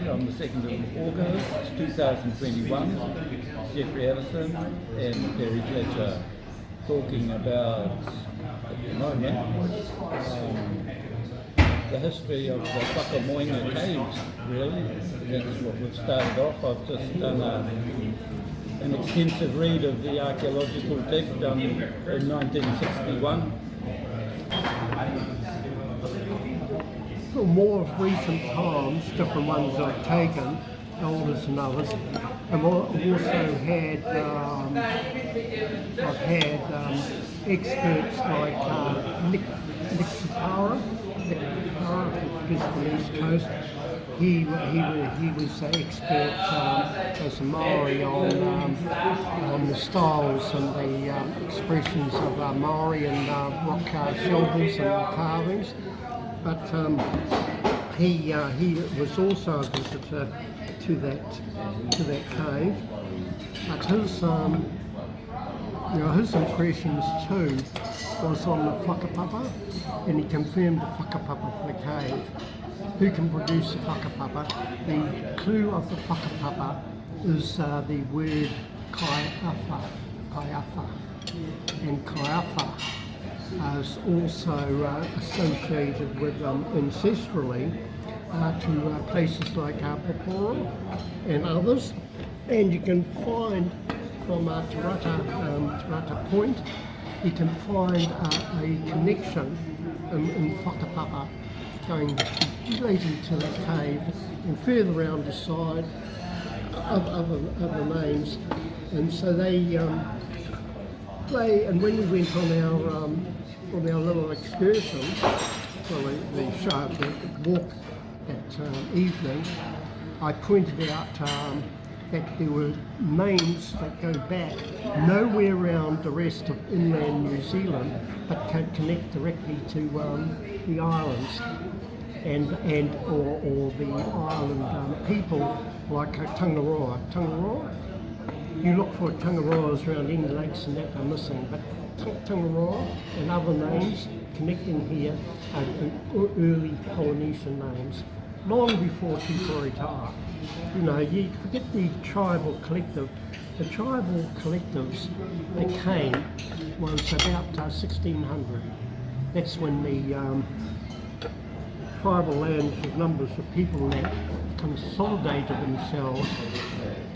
Island on the 2nd of August 2021. Jeffrey Addison and Perry Fletcher talking about, at the moment, the history of the Whakamoenga caves, really. That's what we've started off. I've just done an extensive read of the archaeological dig done in 1961. For more recent times, different ones I've taken, elders and others. I've also had, experts like Nick Sapara, from the East Coast. He was an expert as a Maori on the styles and the expressions of Maori and rock shelters and carvings. But he was also a visitor to that cave. But his impressions too was on the whakapapa, and he confirmed the whakapapa for the cave. Who can produce the whakapapa? The clue of the whakapapa is the word kaiafa, and kaiafa is also associated with ancestrally to places like Paporo and others. And you can find from Tuhua Point, you can find a connection in whakapapa going relating to the cave, and further around the side of other names. And so they and when we went on our little excursion, the walk that evening, I pointed out that there were names that go back nowhere around the rest of inland New Zealand, but can connect directly to the islands and or the island people like Tangaroa. You look for Tangaroas around any lakes and that are missing, but Tangaroa and other names connecting here are early Polynesian names, long before Tihoi. You know, you forget the tribal collective. The tribal collectives that came was about 1600. That's when the tribal lands with numbers of people that consolidated themselves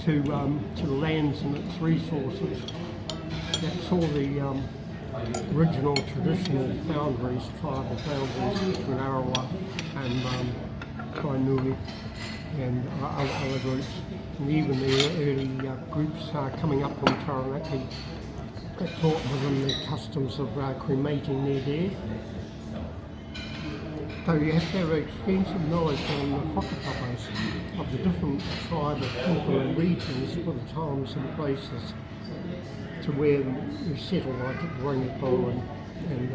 to the lands and its resources. That saw the original traditional boundaries, tribal boundaries between Arawa and Kainui and other groups, and even the early groups coming up from Taranaki that taught within the customs of cremating their dead. So you have to have extensive knowledge on the whakapapas of the different tribal people and regions for the times and places to where you settle, like at Rangipo and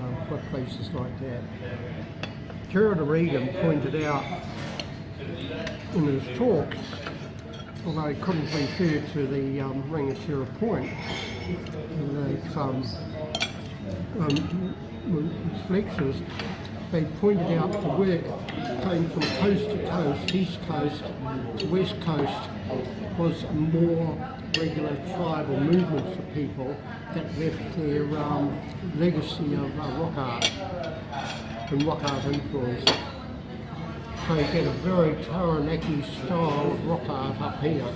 places like that. Jared Regan pointed out in his talk, although he couldn't refer to the Rangatira Point, his lectures, they pointed out the work came from coast to coast, east coast to west coast, was more regular tribal movements of people that left their legacy of rock art and rock art influence. So you get a very Taranaki style of rock art up here,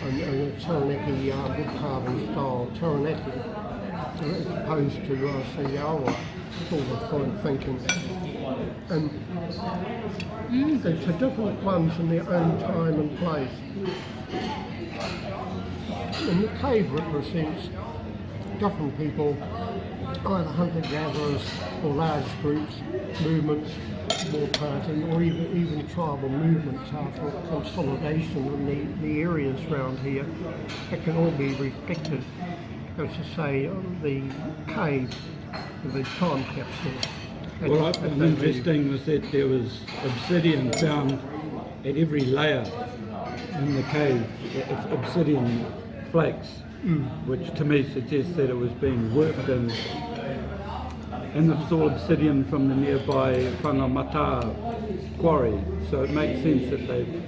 and a Taranaki wood carving style, Taranaki, as opposed to say Awa sort of fine thinking. And it's a different ones in their own time and place. And the cave represents different people, either hunter-gatherers or large groups, movements, more parting, or even tribal movements for consolidation in the areas around here. That can all be reflected, as I say, on the cave, the time capsules. What I found interesting was that there was obsidian found at every layer in the cave. It's obsidian flakes, which to me suggests that it was being worked in. And this is all obsidian from the nearby matā quarry, so it makes sense that they've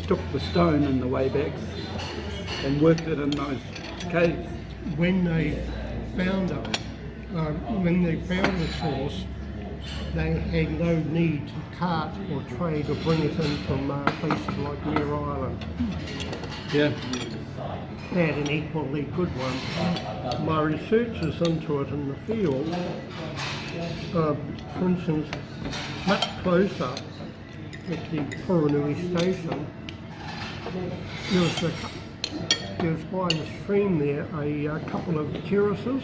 took the stone in the waybacks and worked it in those caves. When they found it, when they found the source, they had no need to cart or trade or bring it in from places like Ware Island. Yeah. They had an equally good one. My researches into it in the field, for instance, much closer at the Puranui station, there was by the stream there a couple of terraces,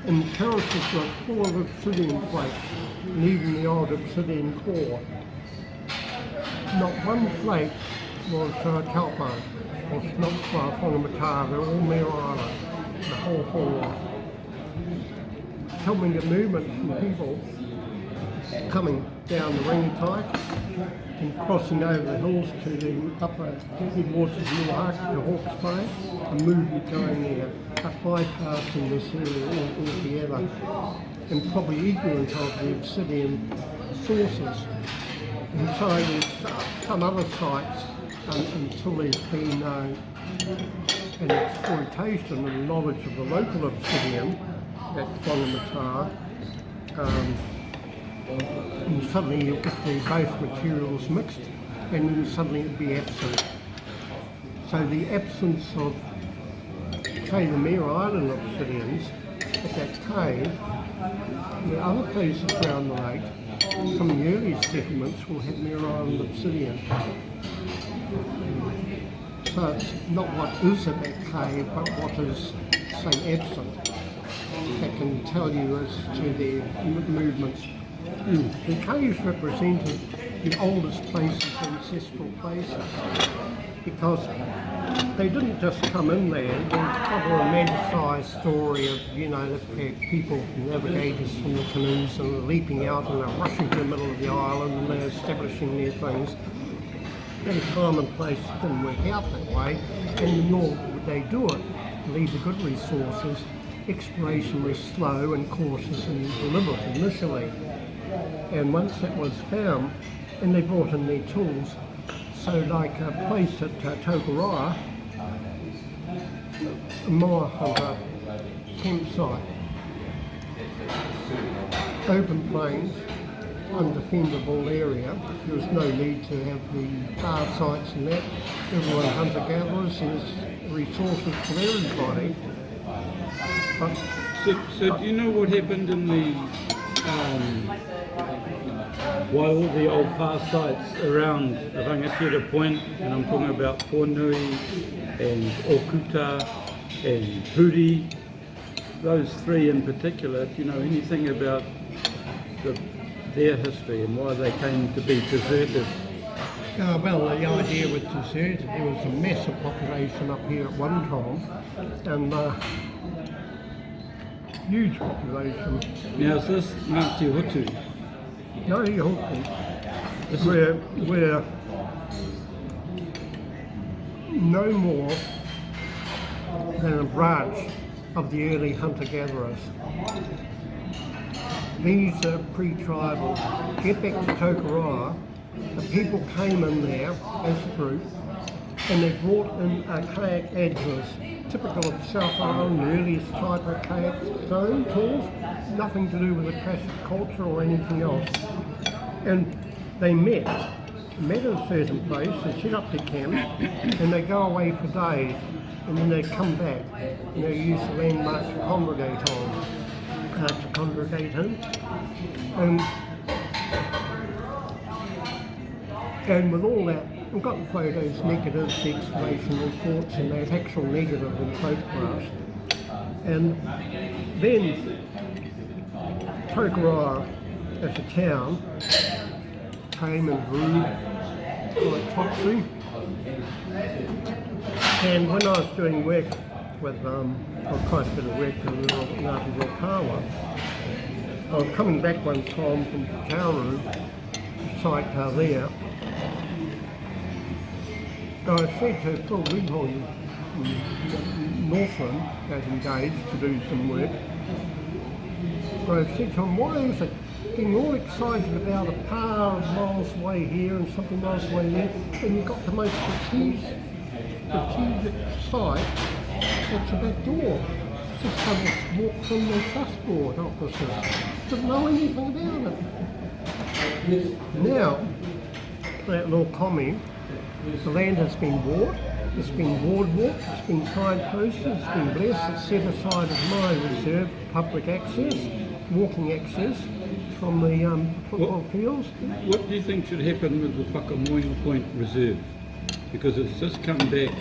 and the terraces were full of obsidian plates, and even the old obsidian core. Not one plate was Taupo, or not far from the matā, they're all Mare Island, the whole lot. Helping the movement from people coming down the Rangitai and crossing over the hills to the upper headwaters of the Hawke's Bay, a movement going there, bypassing this area altogether, and probably ignorant of the obsidian sources. And so there's some other sites until there's been an exploitation and knowledge of the local obsidian at Whakamoenga Point, and suddenly you'll get both materials mixed, and then suddenly it'll be absent. So the absence of, say, the Mare Island obsidians at that cave, the other places around the lake, some of the earliest settlements will have Mare Island obsidian. So it's not what is at that cave, but what is, say, absent. That can tell you as to their movements. The caves represented the oldest places, ancestral places, because they didn't just come in there. They got a romanticised story of, the people, navigators from the canoes, and they're leaping out and they're rushing to the middle of the island and they're establishing their things. And time and place didn't work out that way, and nor would they do it. Leave the good resources. Exploration was slow and cautious and deliberate initially. And once that was found, and they brought in their tools, so like a place at Taupo, a moa hunter campsite, open plains, undefendable area. There was no need to have the bar sites and that. Everyone hunter-gatherers, there's resources for everybody. So do you know what happened in the why all the old past sites around Whakamoenga Point, and I'm talking about Puranui and Okuta and Puri, those three in particular, do you know anything about their history and why they came to be deserted? Well, the idea was deserted. There was a massive population up here at one time, and huge population. Now is this Ngāti Hotu? Ngāti Hotu, where no more than a branch of the early hunter-gatherers. These are pre-tribal. Get back to Tokoroa, the people came in there as a group and they brought in archaic adzers, typical of South Island, the earliest type of archaic stone tools, nothing to do with the classic culture or anything else. And they met at a certain place, they set up their camp, and they go away for days, and then they come back, and they use the landmark to congregate on, to congregate in. And with all that, we've got the photos, negatives, the excavation reports, and that actual negative in photographs. And then Tokoroa as a town came and grew like topsy. And when I was doing work with, quite a bit of work with Ngāti Rokawa, I was coming back one time from Kauru, the site there. I said to Phil Ringhorn in Northland, got engaged to do some work. I said to him, why is it getting all excited about a par of miles away here and something miles away there, and you've got the most strategic site that's the back door. Just come and walk from the trust board officers. Didn't know anything about it. Now, that little comment, the land has been bought, it's been boardwalked, it's been signposted, it's been blessed, it's set aside as my reserve, public access, walking access from the football fields. What do you think should happen with the Whakamoenga Point Reserve? Because it's just come back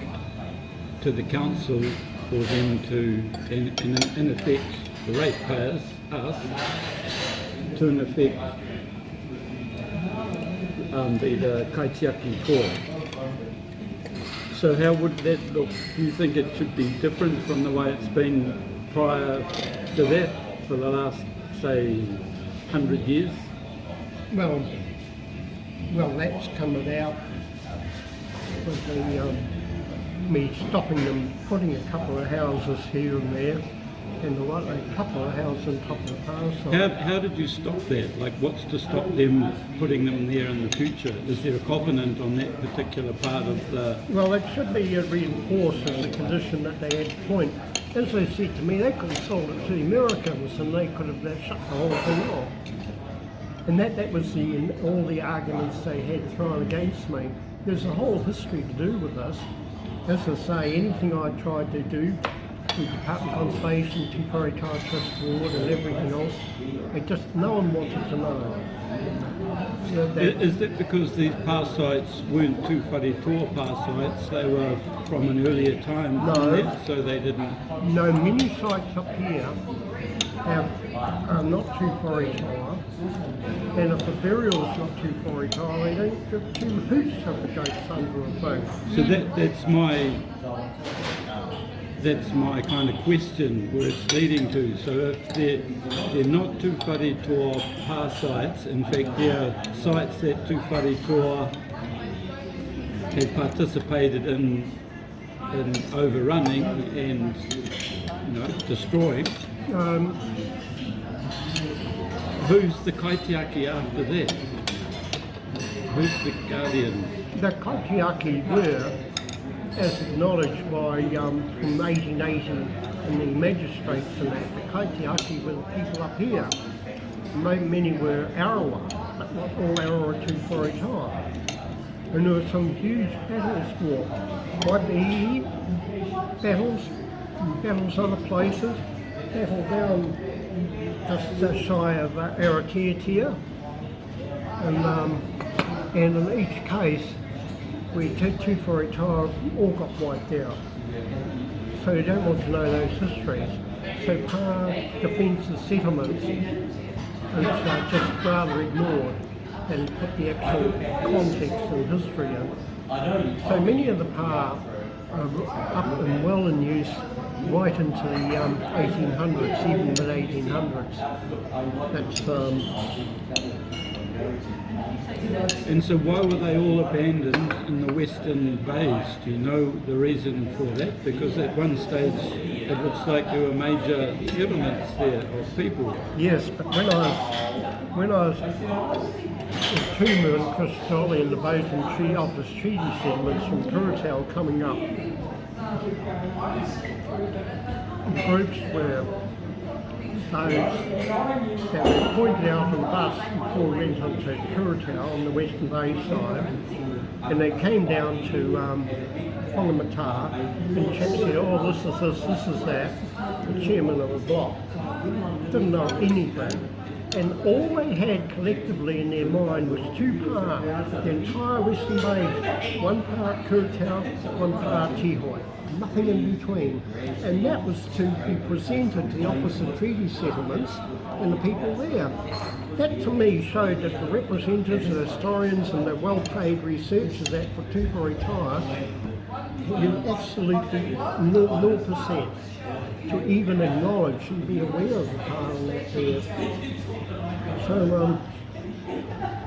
to the council for them to, in effect, the ratepayers, us, to in effect be the kaitiaki tour. So how would that look? Do you think it should be different from the way it's been prior to that for the last, say, 100 years? Well, that's come about with the me stopping them, putting a couple of houses here and there, and a couple of houses on top of the parcel. How did you stop that? Like, what's to stop them putting them there in the future? Is there a covenant on that particular part of the... Well, it should be reinforced as a condition that they had point. As they said to me, they could have sold it to the Americans and they could have shut the whole thing off. And that was all the arguments they had thrown against me. There's a whole history to do with this. As I say, anything I tried to do, the Department of Conservation, Tihoi Trust Board and everything else, no one wanted to know. Is that because these par sites weren't tū whare toa par sites, they were from an earlier time? No. So they didn't... No, many sites up here are not tū whare toa, and if the burial is not tū whare toa, they don't give 2 hoots of the goats under a boat. So that's my kind of question where it's leading to. So if they're not tū whare toa par sites, in fact they're sites that tū whare toa have participated in overrunning and destroying, who's the kaitiaki after that? Who's the guardian? The kaitiaki were, as acknowledged by from 1880 and the magistrates and that, the kaitiaki were the people up here. Many were Arawa, but not all Arawa tū whare toa. And there were some huge battles fought. Waipihi, battles other places, battle down just shy of Aratiatia. And in each case, we tū whare toa all got wiped out. So you don't want to know those histories. So par defences settlements, it's just rather ignored and put the actual context and history in. So many of the par are up and well in use right into the 1800s, even mid-1800s. And so why were they all abandoned in the western bays? Do you know the reason for that? Because at one stage it looks like there were major settlements there of people. Yes, but when I was with Tumu and Chris Jolly in the boat and office treaty settlements from Kuratau coming up, groups were those that were pointed out on the bus before we went on to Kuratau on the Western Bay side, and they came down to Whangamatā, and the chap said, oh, this is that, the chairman of the block. Didn't know anything. And all they had collectively in their mind was 2 parts, the entire Western Bay, 1 part Kuratau, 1 part Tihoi. Nothing in between, and that was to be presented to the Office of Treaty Settlements and the people there. That to me showed that the representatives, the historians and the well-paid researchers that for tū whare toa, you absolutely 0% to even acknowledge and be aware of the part on that there. So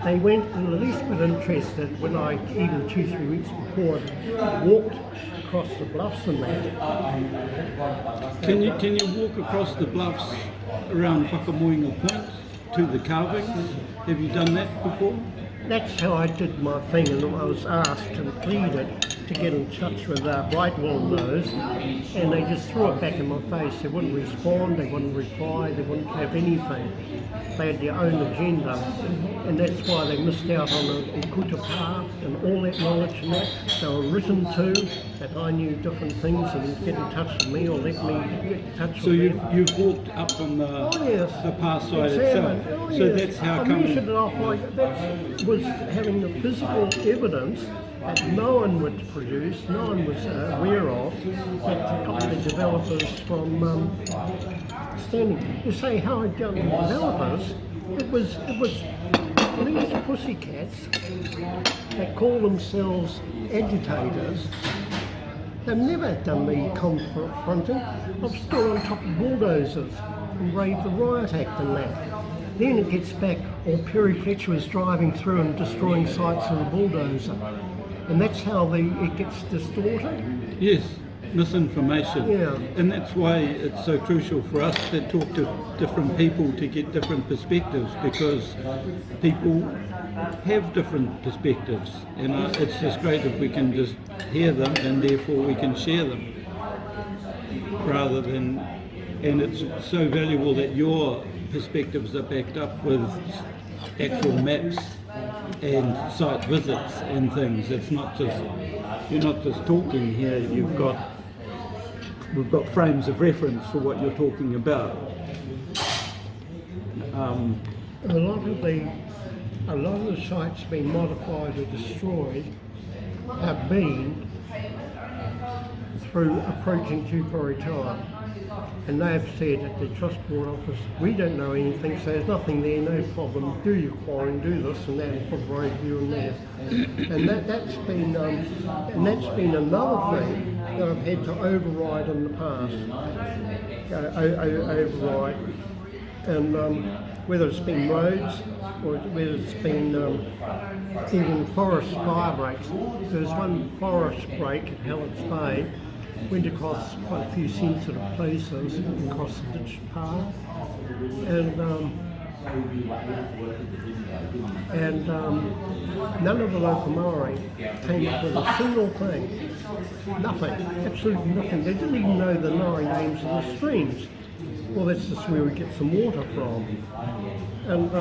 they went a little bit interested when I, even 2-3 weeks before, walked across the bluffs and that. Can you walk across the bluffs around Whakamoenga Point to the carvings? Have you done that before? That's how I did my thing, and I was asked and pleaded to get in touch with Brightwell Nose, and they just threw it back in my face. They wouldn't respond, they wouldn't reply, they wouldn't have anything. They had their own agenda, and that's why they missed out on the Okuta and all that knowledge and that. They were written to, that I knew different things and get in touch with me or let me get in touch So with you've walked up on the pass side itself. So that's how I come. measured it off like that was having the physical evidence that no one would produce, no one was aware of, that got the developers from standing. You say how I got the developers, it was these pussycats that call themselves agitators. They've never done the confronting. I've stood on top of bulldozers and raised the Riot Act and that. Then it gets back, or Perry Fletcher was driving through and destroying sites with a bulldozer. And that's how it gets distorted. Yes, misinformation. Yeah. And that's why it's so crucial for us to talk to different people to get different perspectives, because people have different perspectives, and it's just great if we can just hear them and therefore we can share them rather than, and it's so valuable that your perspectives are backed up with actual maps and site visits and things. It's not just, you're not just talking here, we've got frames of reference for what you're talking about. A lot of the sites being modified or destroyed have been through approaching Taupo time. And they have said at the Trust Board office, we don't know anything, so there's nothing there, no problem, do your quarrying, do this and that, and put a road here and there. And that's been another thing that I've had to override in the past. Override. And whether it's been roads or whether it's been even forest fire breaks. There was one forest break at Hallett's Bay, went across quite a few sensitive places, across the ditch path, and none of the local Maori came up with a single thing. Nothing, absolutely nothing. They didn't even know the Maori names of the streams. Well, that's just where we get some water from. And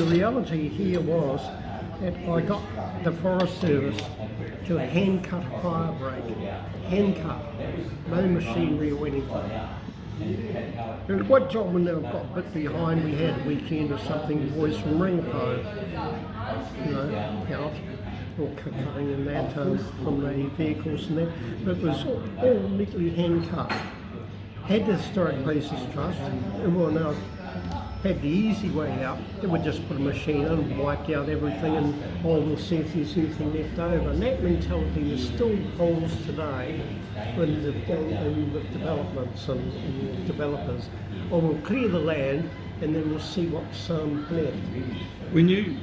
the reality here was that I got the Forest Service to hand cut a fire break. Hand cut. No machinery or anything. And one time when they got a bit behind, we had a weekend or something, the boys from Ringapo, out, or cutting and that from the vehicles and that. But it was all neatly hand cut. Had the Historic Places Trust, and well now had the easy way out. They would just put a machine in and wiped out everything, and we'll see if there's anything left over. And that mentality is still holds today with developments and developers. Or we'll clear the land and then we'll see what's left. When you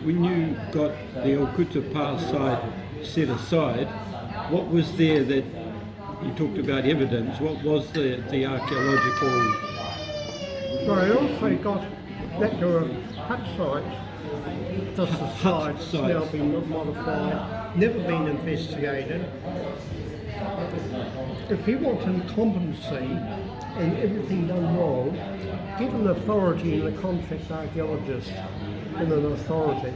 got the Okuta Pass site set aside, what was there that you talked about evidence? What was the archaeological? Well, I also got that there were hut sites, just the sites now been modified, never been investigated. If you want incompetency and everything done wrong, get an authority and a contract archaeologist and an authority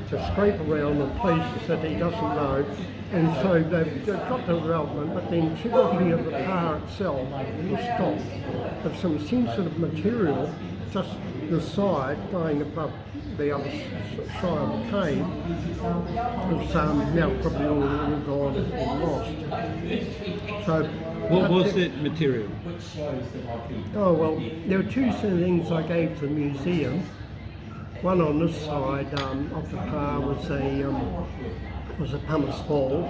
to scrape around in places that he doesn't know. And so they've got the development, but the integrity of the car itself will stop. If some sensitive material just the side going above the other side of the cave is now probably all gone and lost. So what was that material? Oh well, there were two things I gave to the museum. One on this side of the car was a pumice bowl,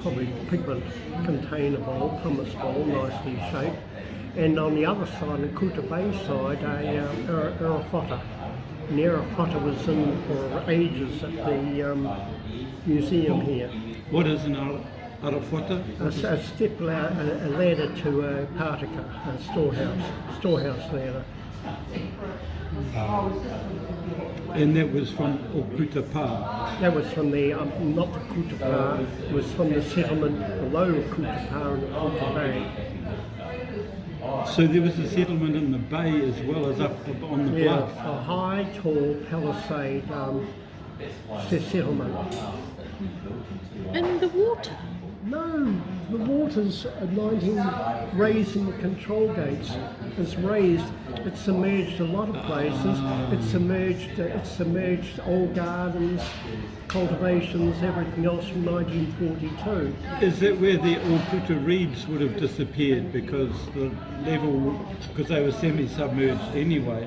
probably pigment container bowl, pumice bowl, nicely shaped. And on the other side, the Okuta Bay side, a aerofotta. And the aerofotta was in for ages at the museum here. What is an arafota? A step a ladder to a pātaka, a storehouse ladder. And that was from Okuta Pā. That was from the, not the Kuta Pā, it was from the settlement below Kuta Pā in the Kuta Bay. So there was a settlement in the bay as well as up on the bluff. A high, tall palisade settlement. And the water? No, the water's raising the control gates. It's raised. It's submerged a lot of places. It's submerged old gardens, cultivations, everything else from 1942. Is that where the Okuta reeds would have disappeared because the level, because they were semi-submerged anyway?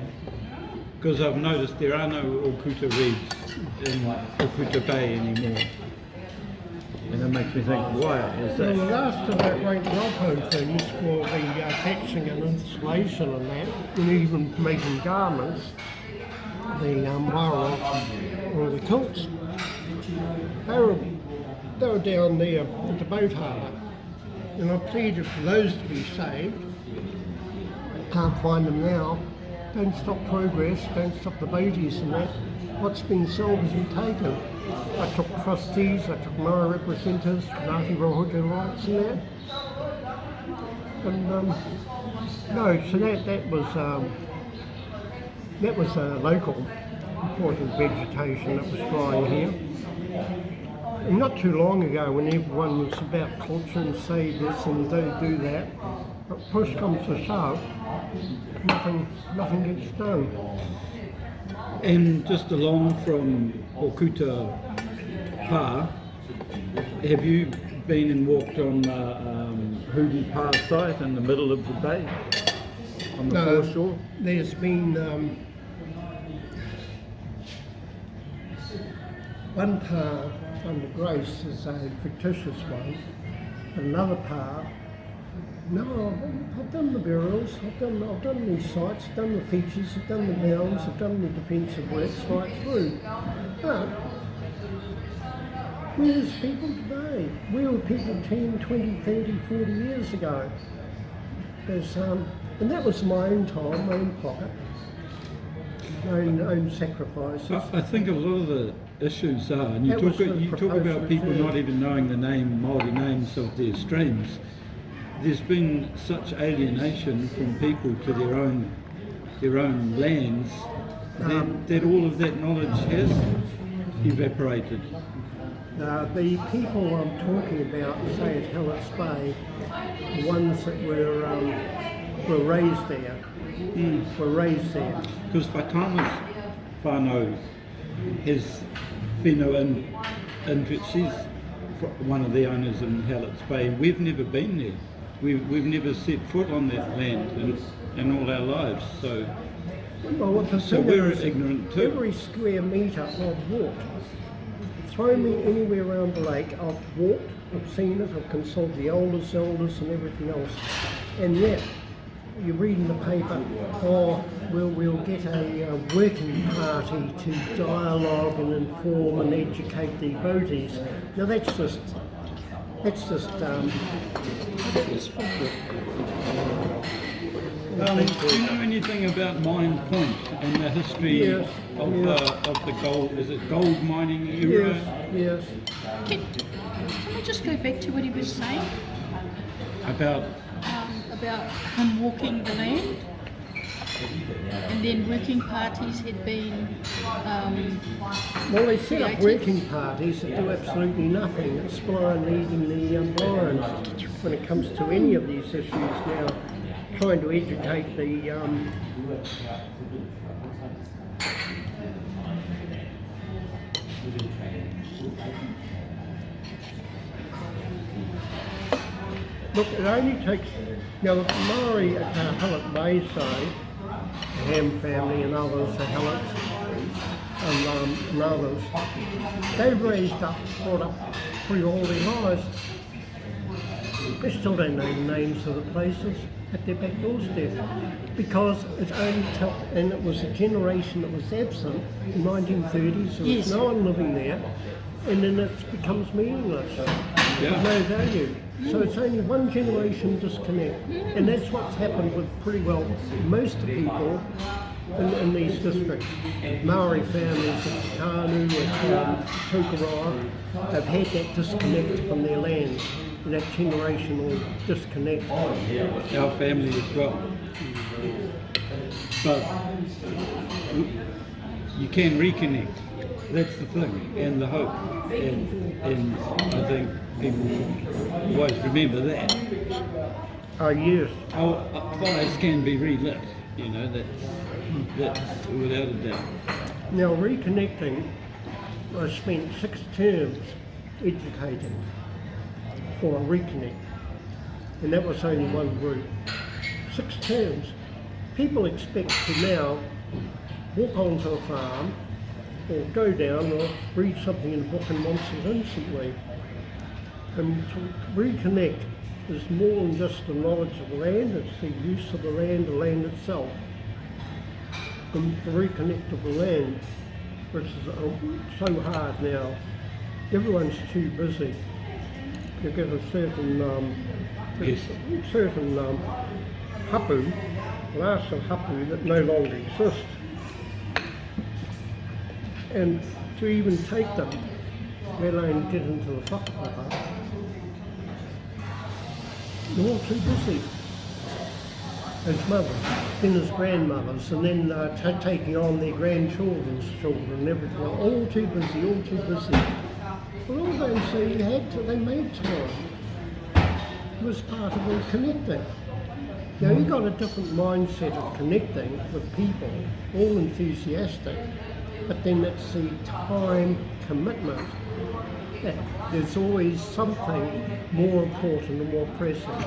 Because I've noticed there are no Okuta reeds in Okuta Bay anymore. And it makes me think, why is that? Well, last of that great Taupo things for the thatching and insulation and that, and even making garments, the wara or the quilts, they were down there at the boat harbour. And I pleaded for those to be saved. Can't find them now. Don't stop progress, don't stop the boaties and that. What's been sold has been taken. I took trustees, I took my representatives, Ngāti Hotu rights and that. And no, so that was a local important vegetation that was growing here. And not too long ago, when everyone was about culture and say this and don't do that, but push comes to shove, nothing gets done. And just along from Okuta Pā, have you been and walked on Huri Pā site in the middle of the bay, on the foreshore? There's been one pā under Grace is a fictitious one, another pā. No, I've done the burials, I've done these sites, I've done the features, I've done the mounds, I've done the defensive works right through. But where's people today? Where were people 10, 20, 30, 40 years ago? There's, and that was my own time, my own pocket, my own sacrifices. I think a lot of the issues are, and you talk about people not even knowing the Māori names of their streams. There's been such alienation from people to their own lands that all of that knowledge has evaporated. The people I'm talking about, say at Hellett's Bay, the ones that were raised there, were raised there. Because Whaitaima's whānau has whenua in she's one of the owners in Hellett's Bay. We've never been there. We've never set foot on that land in all our lives, so we're ignorant too. Every square metre I've walked, throw me anywhere around the lake, I've walked, I've seen it, I've consulted the elders and everything else, and yet you read in the paper, we'll get a working party to dialogue and inform and educate the boaties. Now that's just do you know anything about Mine Point and the history of the gold? Is it gold mining era? Yes. Can we just go back to what he was saying About him walking the land, and then working parties had been Well, they set up created. working parties that do absolutely nothing. It's blind leading the blind when it comes to any of these issues now. Trying to educate the look, it only takes, now the Maori at Hallett Bay side, the Ham family and others, the Hallets and others, they've raised up, brought up through all their lives. They still don't know the names of the places at their back doorstep because it only took, and it was a generation that was absent in the 1930s, there was no one living there, and then it becomes meaningless. Yeah. no value. So it's only one generation disconnect. And that's what's happened with pretty well most of the people in these districts. Maori families at Tānu and Tūkarawa have had that disconnect from their lands, and that generational disconnect. Our family as well. But you can reconnect. That's the thing, and the hope. And I think people should always remember that. Oh yes. Our fires can be relit, you know, that's without a doubt. Now reconnecting, I spent 6 terms educating for a reconnect, and that was only one group. 6 terms. People expect to now walk onto a farm or go down or read something in a book and wants it instantly. And to reconnect is more than just the knowledge of the land, it's the use of the land itself. And the reconnect of the land, which is so hard now. Everyone's too busy. You get a certain hapu, last of hapu that no longer exists. And to even take them, let alone get into the whakapapa, they're all too busy as mothers, then as grandmothers, and then taking on their grandchildren's children and everything. All too busy, all too busy. Well, all those they made time. It was part of all connecting. Now you've got a different mindset of connecting with people, all enthusiastic, but then it's the time commitment. There's always something more important and more pressing.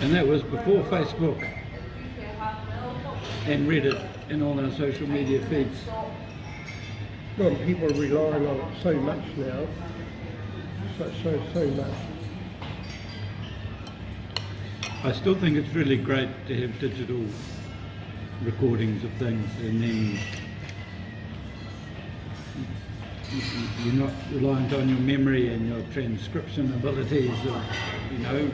And that was before Facebook and Reddit and all our social media feeds. Well, people are relying on it so much now, so much. I still think it's really great to have digital recordings of things, and then you're not reliant on your memory and your transcription abilities of, you know,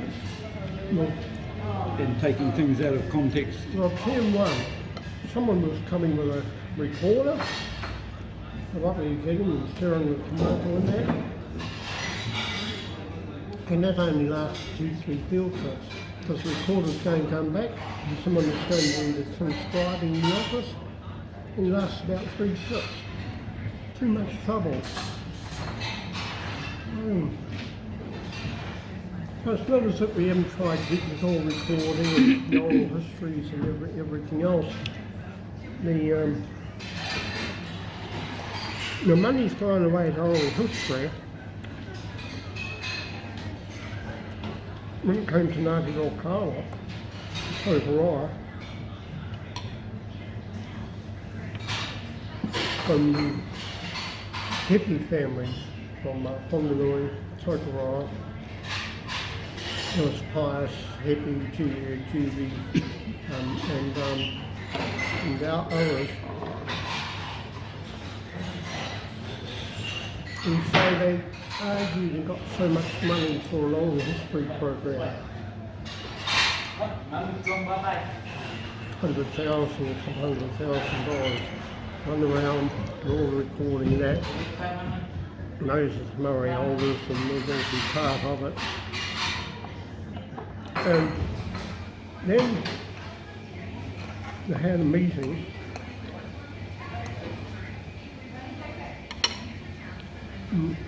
and taking things out of context. Well, term 1, someone was coming with a recorder. What were you getting? Stirring the tomato in that. And that only lasted 2-3 field trips, because the recorder's going to come back, and someone was going to do the transcribing in the office, and it lasts about 3 trips. Too much trouble. So it's not as if we haven't tried digital recording and the oral histories and everything else. The money's gone away to oral history. When it came to Ngāti Hotu, overall, from Hepi families, from Whanganui, Taupo, there was Pius, Hepi, Judy, and our others. And so they argued and got so much money for an oral history program. $100,000 run around and all recording that. Moses Murray Alders, and we're going to be part of it. And then they had a meeting.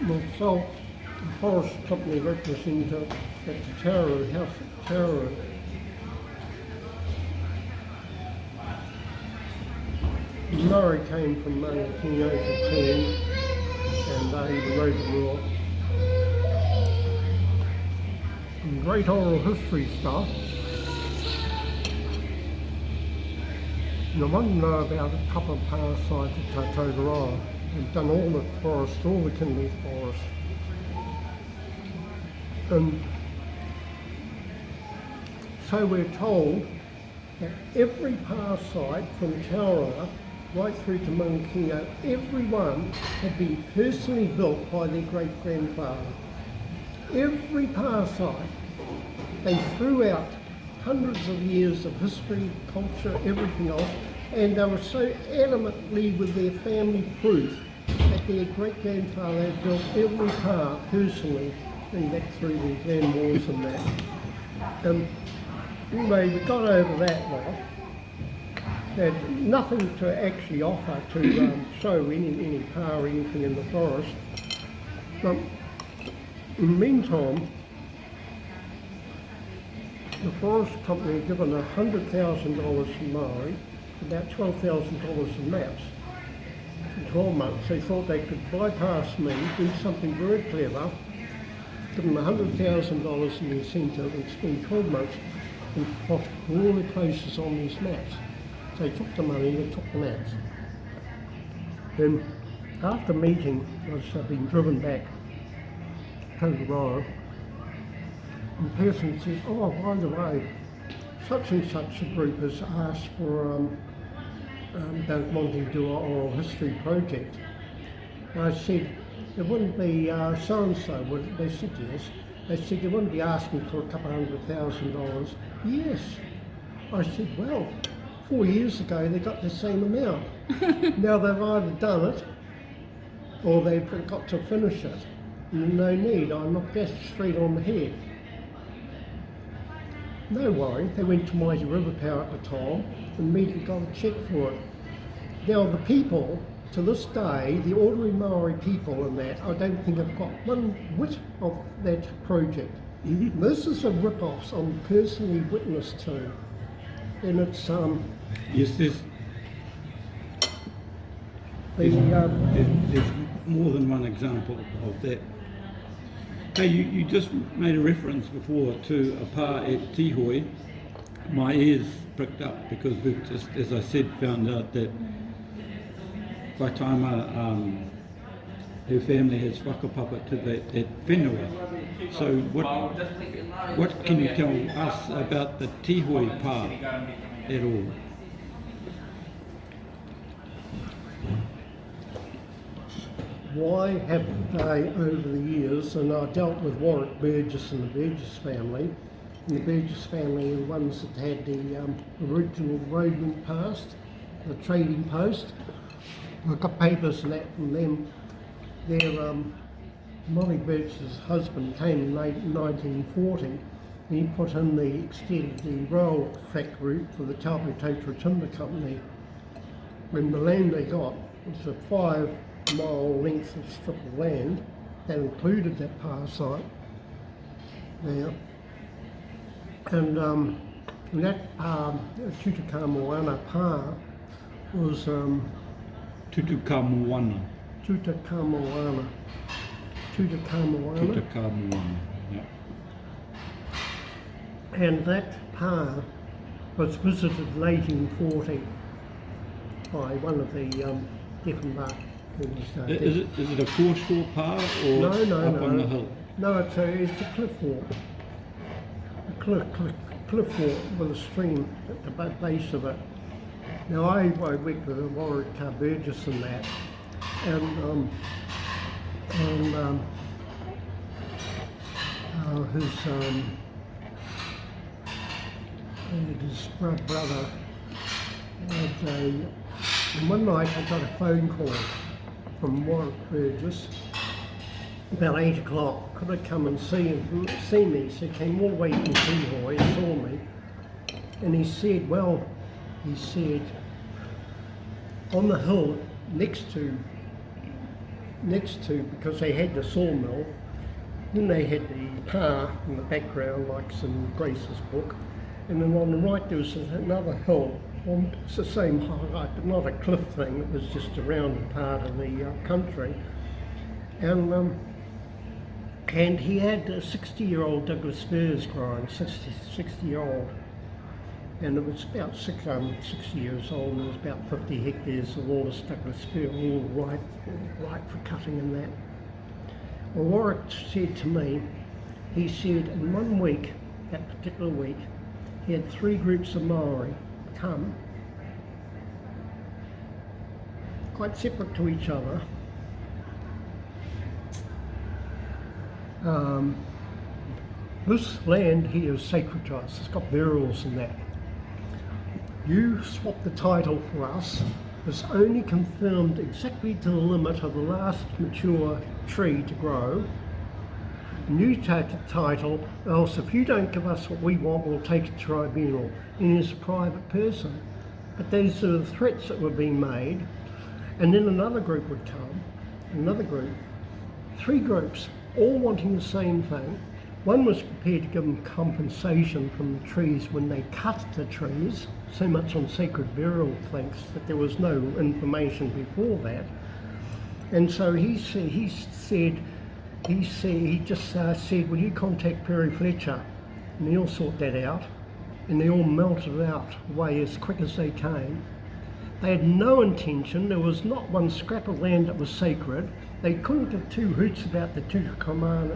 Myself, the forest company representative at the Tauru, House at Tauru. Murray came from King over 10, and he wrote the rule. And great oral history stuff. And I want to know about a couple of parasites at Taupō. They've done all the forest, all the Kimberley forest. And so we're told that every parasite from Tauranga right through to Manukino, every one had been personally built by their great-grandfather. Every pa site, they threw out hundreds of years of history, culture, everything else, and they were so adamantly with their family proof that their great-grandfather had built every pa personally, going back through the land wars and that. Anyway, we got over that lot. They had nothing to actually offer to show any pa or anything in the forest. But in the meantime, the forest company had given $100,000 to Maori, about $12,000 in maps. In 12 months, they thought they could bypass me, do something very clever, give them $100,000 in incentive and spend 12 months and plot all the places on these maps. So they took the money, they took the maps. Then after meeting, I've been driven back to Taupo, and the person said, oh, by the way, such and such a group has asked for don't wanting to do an oral history project. And I said, it wouldn't be so-and-so, would it? They said yes. They said, you wouldn't be asking for a couple $100,000. Yes. I said, well, 4 years ago they got the same amount. Now they've either done it or they've got to finish it. No need, I knocked that straight on the head. No worry, they went to Mighty River Power at the time and immediately got a cheque for it. Now the people, to this day, the ordinary Maori people and that, I don't think have got one whit of that project. This is a rip-off I'm personally witness to. And it's Yes, there's more than one example of that. Hey, you just made a reference before to a pa at Tihoi. My ears pricked up because we've just, as I said, found out that Whaitaima, her family has whakapapa to that at whenua. So what can you tell us about the Tihoi pa at all? Why haven't they over the years, and I dealt with Warwick Burgess and the Burgess family, and the Burgess family are the ones that had the original roadman past, the trading post. I got papers and that from them. Their Molly Burgess's husband came in late 1940, and he put in the extended the rail track route for the Taupo Timber Company. When the land they got was a 5-mile length of strip of land that included that pa site there, and that Tutamoana pa was Tutamoana, yeah. And that pa was visited late in 40 by one of the Diefenbach. Is it a foreshore pa or No, up on the hill? No, it's a cliff walk. A cliff walk with a stream at the base of it. Now I worked with Warwick Burgess and that, and his brother had and one night I got a phone call from Warwick Burgess about 8 o'clock. Could I come and see me? So he came all the way from Tihoi, saw me, and he said, on the hill next to, because they had the sawmill, then they had the pa in the background, like in Grace's book, and then on the right there was another hill. It's the same height, but not a cliff thing. It was just a rounded part of the country, and he had a 60-year-old Douglas firs growing, 60-year-old, and it was about 60 years old, and there was about 50 hectares of all this Douglas fir, all ripe for cutting and that. Well, Warwick said to me, he said in 1 week, that particular week, he had 3 groups of Maori come quite separate to each other. This land here is sacred to us. It's got burials in that. You swap the title for us. It's only confirmed exactly to the limit of the last mature tree to grow. And you take the title, else if you don't give us what we want, we'll take it to tribunal. And he's a private person. But these are the threats that were being made. And then another group would come, another group, 3 groups, all wanting the same thing. One was prepared to give them compensation from the trees when they cut the trees, so much on sacred burial things that there was no information before that. And so he just said, will you contact Perry Fletcher and he'll sort that out. And they all melted out away as quick as they came. They had no intention, there was not one scrap of land that was sacred. They couldn't give 2 hoots about the Tutankhamun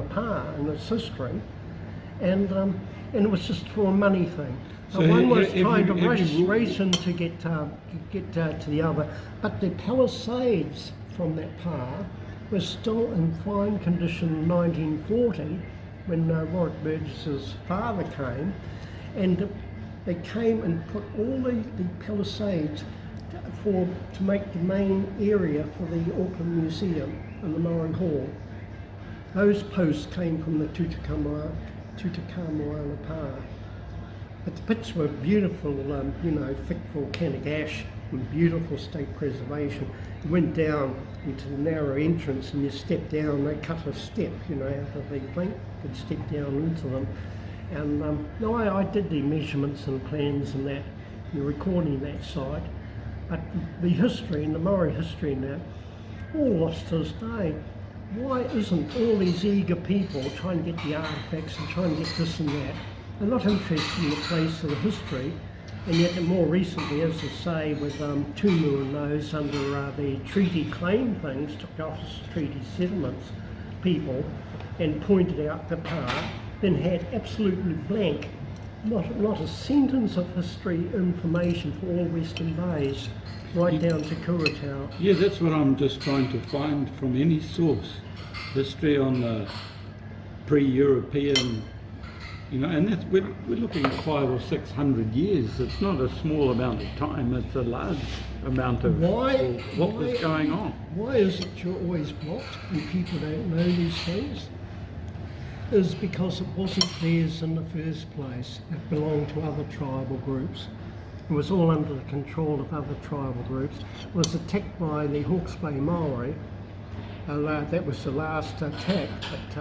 Pa and its history, and it was just for a money thing. So one was trying to race in to get to the other, but the palisades from that pa were still in fine condition in 1940 when Warwick Burgess's father came, and they came and put all the palisades to make the main area for the Auckland Museum and the Maori Hall. Those posts came from the Tutankhamun Pa. But the pits were beautiful, thick volcanic ash and beautiful state preservation. You went down into the narrow entrance and you stepped down, they cut a step, out of the thing, you could step down into them. And I did the measurements and plans and that, the recording that site. But the history and the Maori history and that, all lost to this day. Why isn't all these eager people trying to get the artefacts and trying to get this and that? They're not interested in the place of the history, and yet more recently, as I say, with Tumu and those under the treaty claim things, took office treaty settlements people and pointed out the pa, then had absolutely blank, not a sentence of history information for all Western Bays, right down to Kuratau. Yeah, that's what I'm just trying to find from any source. History on the pre-European, and that's, we're looking at 500 or 600 years. It's not a small amount of time, it's a large amount of what was going on. Why is it you're always blocked and people don't know these things? Is because it wasn't theirs in the first place. It belonged to other tribal groups. It was all under the control of other tribal groups. It was attacked by the Hawke's Bay Maori. That was the last attack, but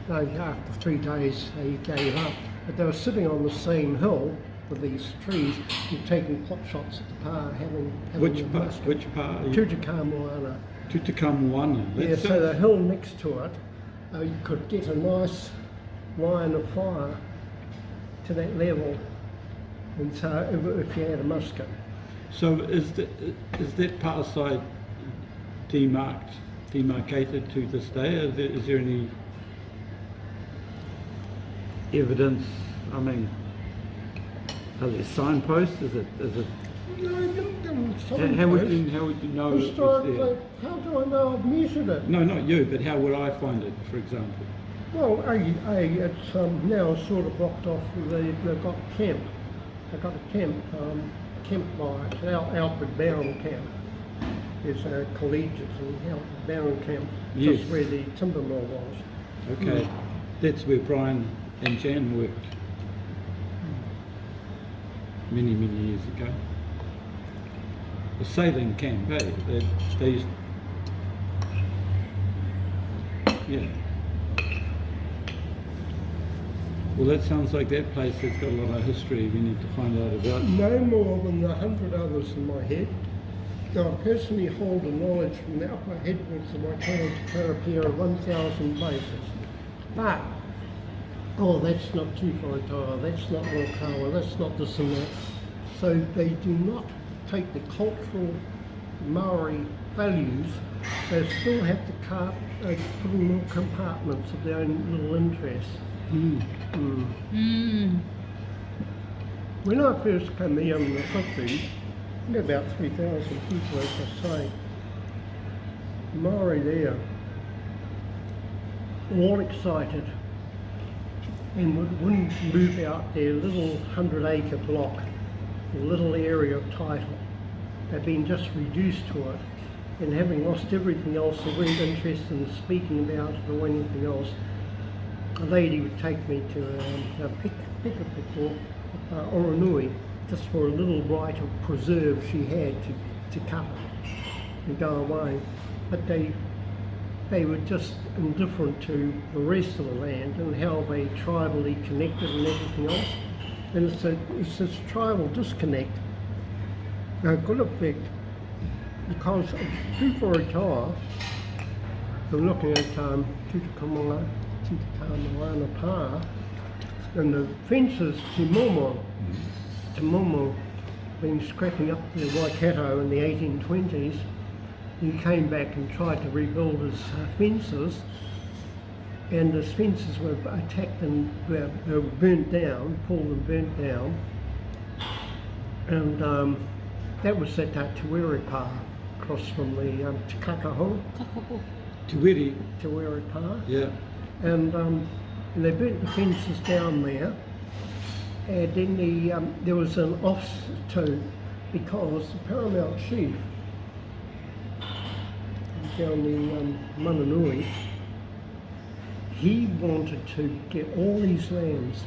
after 3 days they gave up. But they were sitting on the same hill with these trees and taking pot shots at the pa, having Which pa? Tutankhamun. Tutankhamun. Yeah, so the hill next to it, you could get a nice line of fire to that level, and so if you had a musket. So is that pa side demarcated to this day? Is there any evidence? I mean, are there signposts? Is it? No, How would you know? Historically, how do I know I've measured it? No, not you, but how would I find it, for example? Well, it's now sort of blocked off. They've got camp. They've got a camp by it, Outward Bound Camp. There's a collegiate and Outward Bound Camp, Yes. just where the timber mill was. Okay, that's where Brian and Jan worked many years ago. The sailing camp, they used, yeah. Well, that sounds like that place has got a lot of history we need to find out about. No more than 100 others in my head. Now, I personally hold a knowledge from the upper headwards of Whaikamoenga to Karapia of 1,000 places. But, that's not Tihoi, that's not Rokawa, that's not this and that. So they do not take the cultural Maori values, they still have to put in little compartments of their own little interests. When I first came here in the 50s, about 3,000 people, as I say. The Maori there, all excited, and wouldn't move out their little 100-acre block, a little area of title. They'd been just reduced to it, and having lost everything else, they weren't interested in speaking about it or anything else. A lady would take me to a pick or Oranui, just for a little right of preserve she had to cut it and go away. But they were just indifferent to the rest of the land and how they tribally connected and everything else. And it's this tribal disconnect, a good effect, because Tuwharetoa, they're looking at Tutakamana Pa, and the fences to Momo been scrapping up the Waikato in the 1820s. He came back and tried to rebuild his fences, and the fences were attacked and they were burnt down, pulled and burnt down, and that was at TeWhare Pa, across from the Kakaho, TeWhare Pa. Yeah. And they burnt the fences down there, and then there was an offset because the paramount chief down the Mananui, he wanted to get all these lands,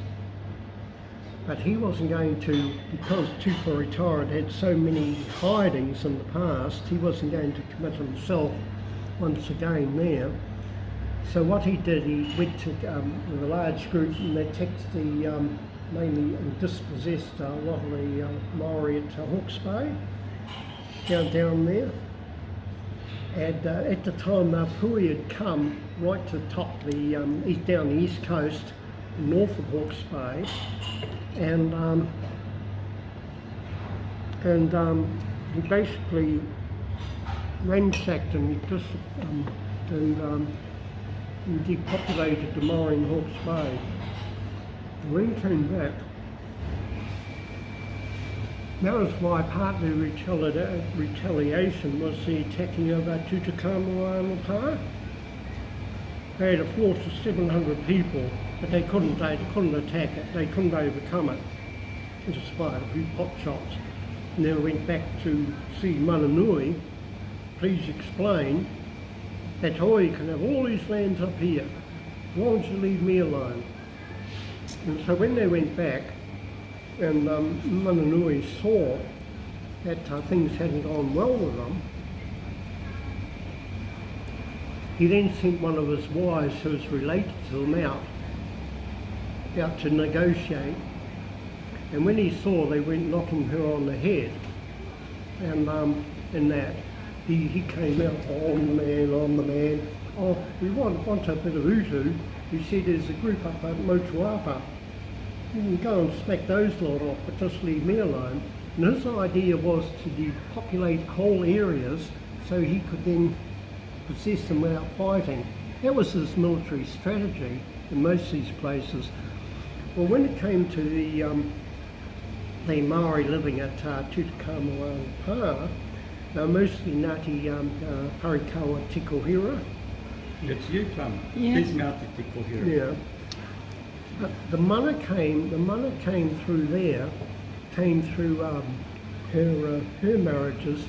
but he wasn't going to, because Tuwharetoa had so many hidings in the past, he wasn't going to commit himself once again there. So what he did, he went to with a large group, and they attacked the mainly dispossessed a lot of the Maori at Hawke's Bay, down there. And at the time, Pui had come right to the top, down the east coast, north of Hawke's Bay, and he basically ransacked and depopulated the Maori in Hawke's Bay. And when he came back, that was why partly retaliation was the attacking of Tutakamana Pa. They had a force of 700 people, but they couldn't attack it, they couldn't overcome it, despite a few pot shots. And then went back to see Mananui, please explain that Tihoi can have all these lands up here, as long as you leave me alone. And so when they went back, and Mananui saw that things hadn't gone well with them, he then sent one of his wives, who was related to them, out to negotiate. And when he saw they went knocking her on the head, and that, he came out, on the man, oh, we want a bit of Utu. He said, there's a group up at Motuapa. You can go and smack those lot off, but just leave me alone. And his idea was to depopulate whole areas so he could then possess them without fighting. That was his military strategy in most of these places. Well, when it came to the Maori living at Tutakamana Pa, they were mostly Ngāti TeWhare. It's you, Plum. Yes. It's Ngāti TeWhare. Yeah. But the mana came through there, came through her marriages,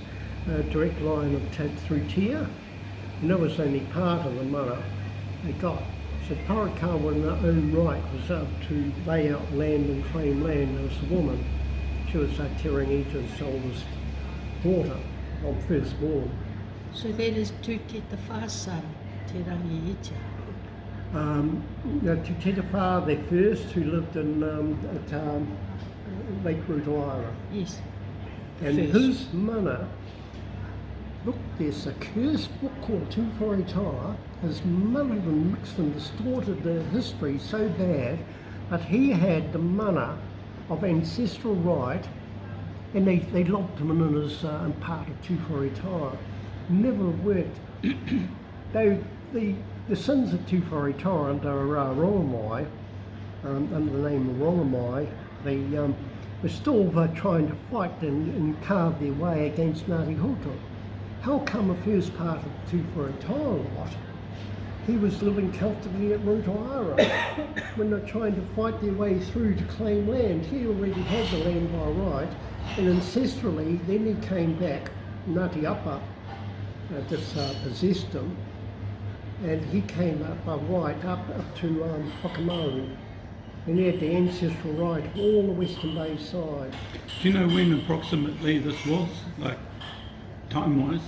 direct line of through Tia, and that was only part of the mana they got. So Parakawa in her own right was up to lay out land and claim land as a woman. She was Terangi's oldest daughter, firstborn. So that is to get the fast son, Te Rangi Ita. Te Tetawha, they first, who lived in at Lake Rotorua. Yes. And First. his mana, look, there's a cursed book called Tuhua. His mana mixed and distorted the history so bad, but he had the mana of ancestral right, and they locked him in as part of Tuhua. Never worked. The sons of Tuhua under Rongamai, under the name of Rongamai, were still trying to fight and carve their way against Ngāti Hotu. How come a first part of the Tūwhaitaira lot, he was living comfortably at Rotorua when they're trying to fight their way through to claim land? He already had the land by right, and ancestrally then he came back, Ngāti Apa possessed him, and he came up by right up to Whakamoenga, and he had the ancestral right of all the Western Bay side. Do you know when approximately this was, like time-wise?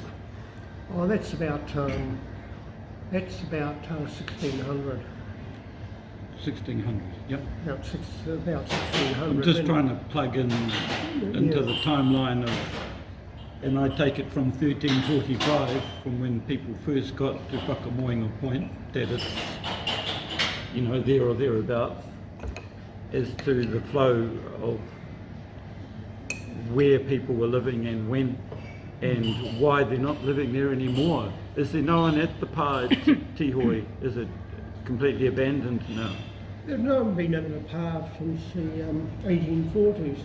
Oh, that's about 1600. 1600, yep. About 1600. I'm just And- trying to plug in into Yeah. the timeline of, and I take it from 1345, from when people first got to Whakamoenga Point, that it's, you know, there or thereabouts, as to the flow of where people were living and when, and why they're not living there anymore. Is there no one at the pa at Tihoi? Is it completely abandoned now? There's no one been in the park since the 1840s.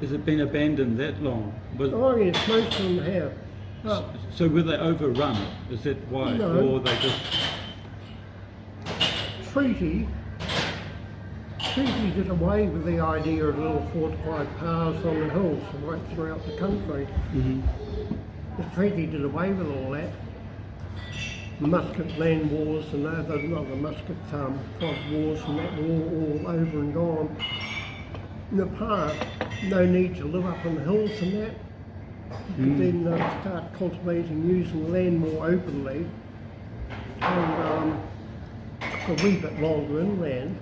Has it been abandoned that long? Oh yes, most of them have. But So were they overrun? Is that why? No. Or they just... treaty did away with the idea of little fortified powers on the hills right throughout the country. Mhm. The treaty did away with all that. The musket land wars and not the musket frog wars and that were all over and gone. In the past, no need to live up in the hills and that. You could then start cultivating, using the land more openly, and took a wee bit longer inland.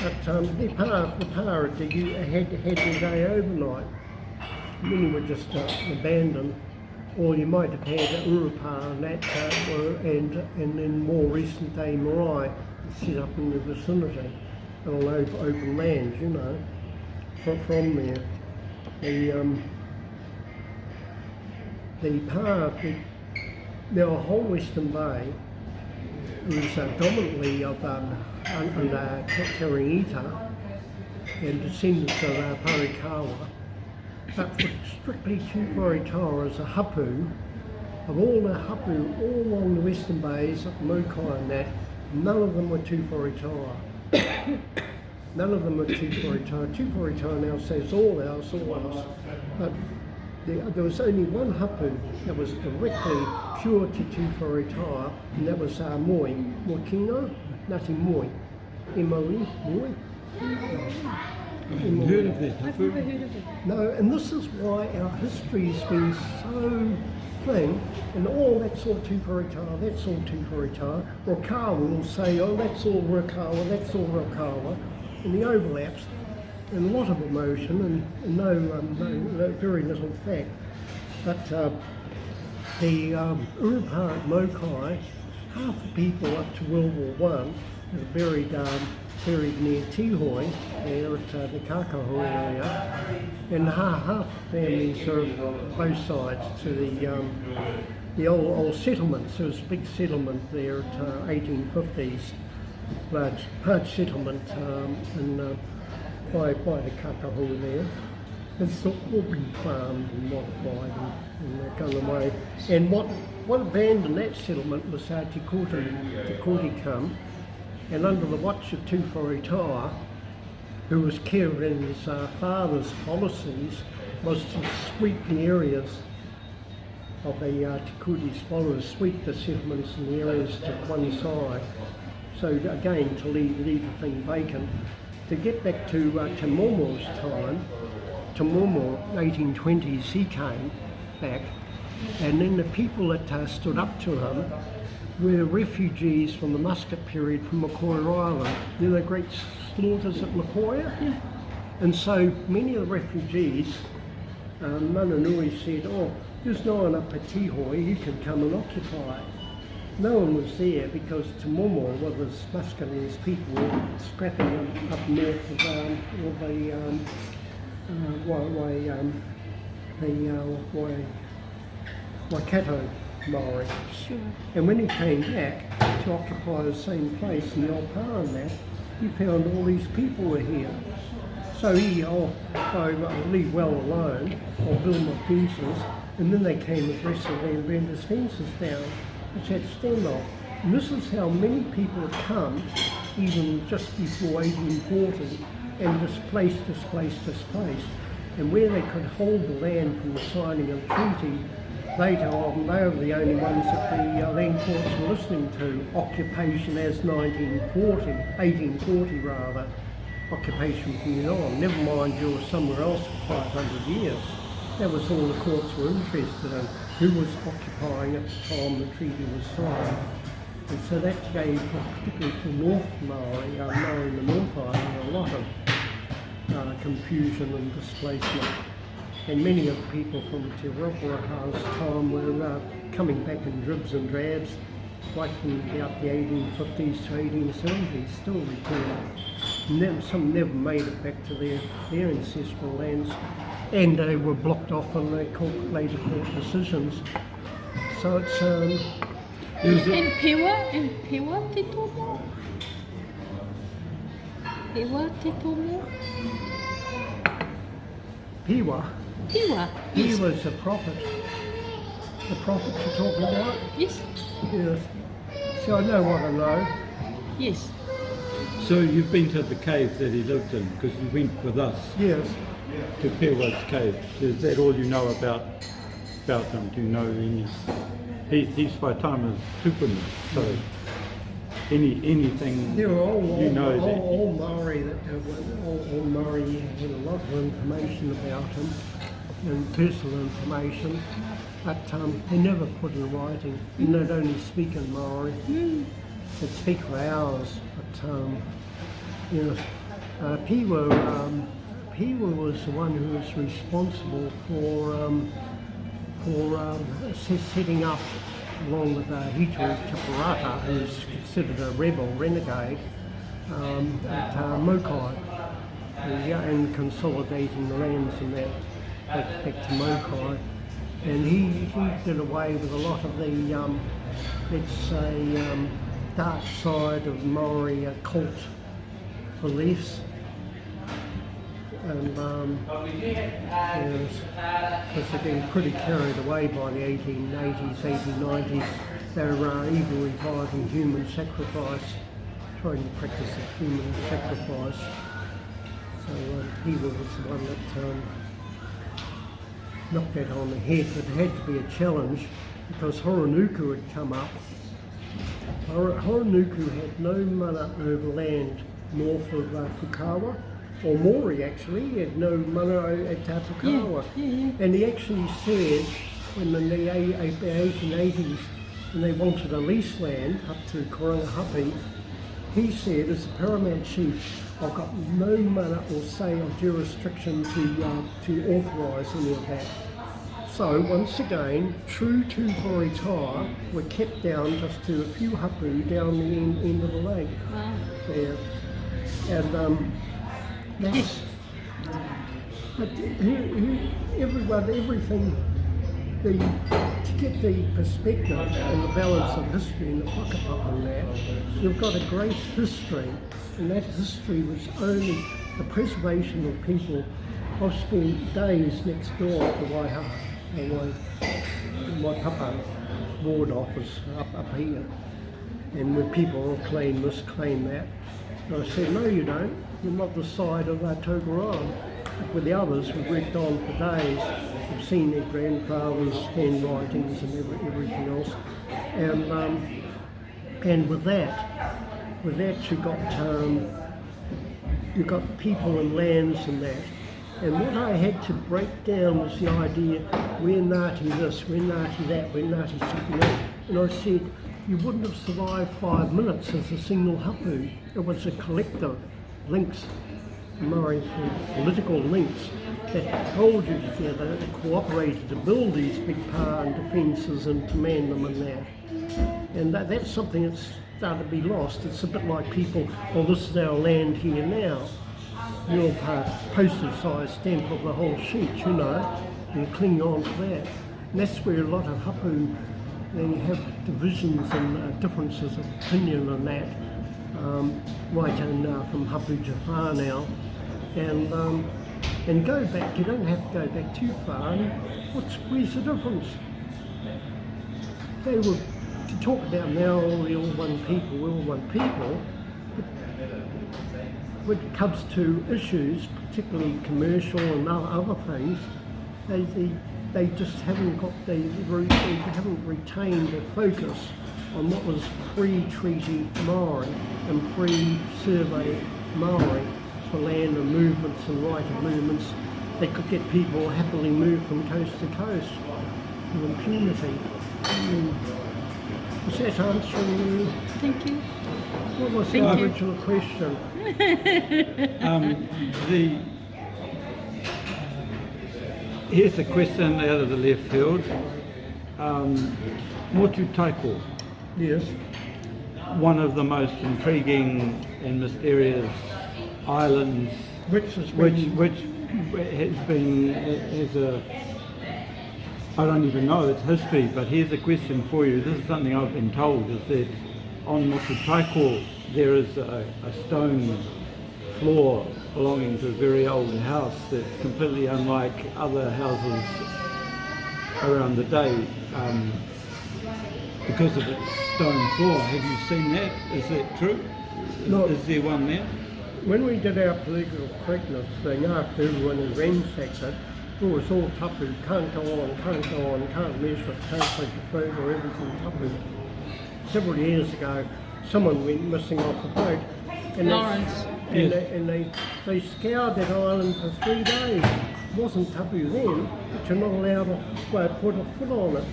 But the pa had their day overnight. Many were just abandoned, or you might have had Urupa and that, and then more recent day marae set up in the vicinity, on open lands, you know, from there. Now a whole Western Bay was dominantly of under Karingita and descendants of Parikawa, but for strictly Tūwhaitaira as a hapu, of all the hapu all along the Western Bays, up Mokai and that, none of them were Tūwhaitaira. None of them were Tūwhaitaira. Tūwhaitaira now says all ours, but there was only one hapu that was directly pure to Tūwhaitaira, and that was Moi, Moikino, Ngāti Moi, M-O-E, Moi. I haven't heard of that. I've never heard of it. No, and this is why our history's been so thin, and all that's all Tūwhaitaira, that's all Tūwhaitaira. Rakawa will say, oh, that's all Rakawa, that's all Rakawa, and the overlaps, and a lot of emotion, and no very little fact. But the Urupa at Mokai, half the people up to World War I are buried near Tihoi, there at the Kakaho area, and half the families are both sides to the old settlements. There was a big settlement there at 1850s, large settlement by the Kakaho there. It's all been farmed and modified and gone away. And what abandoned that settlement was Te Koti come, and under the watch of Tūwhaitaira, who was carrying his father's policies, was to sweep the areas of the Te Koti's followers, sweep the settlements and the areas to one side. So again, to leave the thing vacant. To get back to Momo's time, Momo, 1820s, he came back, and then the people that stood up to him were refugees from the musket period from Makoia Island. You know the great slaughters at Makoia? Yeah. And so many of the refugees, Mananui said, oh, there's no one up at Tihoi, you can come and occupy it. No one was there because Momo was musket and his people were scrapping up north of all the Waikato Maori. Sure. And when he came back to occupy the same place in the old power and that, he found all these people were here. So I'll leave well alone, I'll build my fences, and then they came aggressively and ran his fences down, which had standoff. And this is how many people had come, even just before 1840, and displaced. And where they could hold the land from the signing of the treaty, later on, they were the only ones that the land courts were listening to. Occupation as 1840 rather, occupation from then on. Never mind you were somewhere else for 500 years. That was all the courts were interested in, who was occupying at the time the treaty was signed. And so that gave, particularly for North Maori, Maori in the North Island, a lot of confusion and displacement. And many of the people from Te Rauparaha's time were coming back in dribs and drabs, right from about the 1850s to 1870s, still returning. Some never made it back to their ancestral lands, and they were blocked off in the later court decisions. So it's And Pewa te tomo? Pewa te tomo? Piwa. Pewa, He yes. was a prophet. The prophet you're talking about? Yes, Yes. So I know what I know. yes. So you've been to the cave that he lived in, because you went with us Yes. to Pewa's cave. Is that all you know about him? Do you know any? He's Whaitaima's tupuna, so anything There were all Maori Maori all Maori had a lot of information about him, and personal information, but they never put in writing. And they'd only speak in Maori. They'd speak for hours, but Piwa was the one who was responsible for setting up, along with Hitui Taparata, who's considered a rebel, renegade, at Mokai, and consolidating the lands and that back to Mokai. And he did away with a lot of the, let's say, dark side of Maori occult beliefs. And because they're getting pretty carried away by the 1880s, 1890s. They're even reviving human sacrifice, trying to practice a human sacrifice. So he was the one that knocked that on the head, but it had to be a challenge because Horonuku had come up. Horonuku had no mana over land north of Pukawa, or Maori actually. He had no mana at Pukawa. And he actually said, when in the 1880s, when they wanted a lease land up to Korangahape, he said, as the paramount chief, I've got no mana or say or jurisdiction to authorise any of that. So once again, true to Whaitaima, were kept down just to a few hapu down the end of the lake. Wow. There. And that's, but everything, to get the perspective and the balance of history and the whakapapa on that, you've got a great history, and that history was only the preservation of people. I've spent days next door at the Waipapa ward office up here, and when people will claim this, claim that, and I said, no you don't, you're not the side of Taupo. With the others, we've worked on for days, we've seen their grandfathers' handwritings and everything else, and with that you got people and lands and that. And what I had to break down was the idea, we're Ngāti this, we're Ngāti that, we're Ngāti something else. And I said, you wouldn't have survived 5 minutes as a single hapu. It was a collective links, Maori political links, that held you together, that cooperated to build these big pa and defences and to man them and that. And that's something that's started to be lost. It's a bit like people, well, this is our land here now. You're postage size stamp of the whole sheet, you know, and cling on to that. And that's where a lot of hapu, they have divisions and differences of opinion on that. Right, and from hapu to whānau, and go back. You don't have to go back too far. And where's the difference? They were to talk about now we're all one people, we're all one people. When it comes to issues, particularly commercial and other things, they just haven't got they haven't retained the focus on what was pre-treaty Maori and pre-survey Maori for land and movements and right of movements. They could get people happily moved from coast to coast with impunity. Was that answering you? Thank you. What was the original question? Here's a question out of the left field. Motu Taiko, Yes. one of the most intriguing and mysterious islands, Which has which been has a, I don't even know its history, but here's a question for you. This is something I've been told, is that on Motu Taiko there is a stone floor belonging to a very old house that's completely unlike other houses around the day because of its stone floor. Have you seen that? Is that true? No. Is there one there? When we did our political correctness thing, after everyone ransacked it, it was all tapu, can't go on, can't measure it, can't take a photo, everything tapu. Several years ago, someone went missing off a boat. And Lawrence. They scoured that island for 3 days. It wasn't tapu then, but you're not allowed to put a foot on it.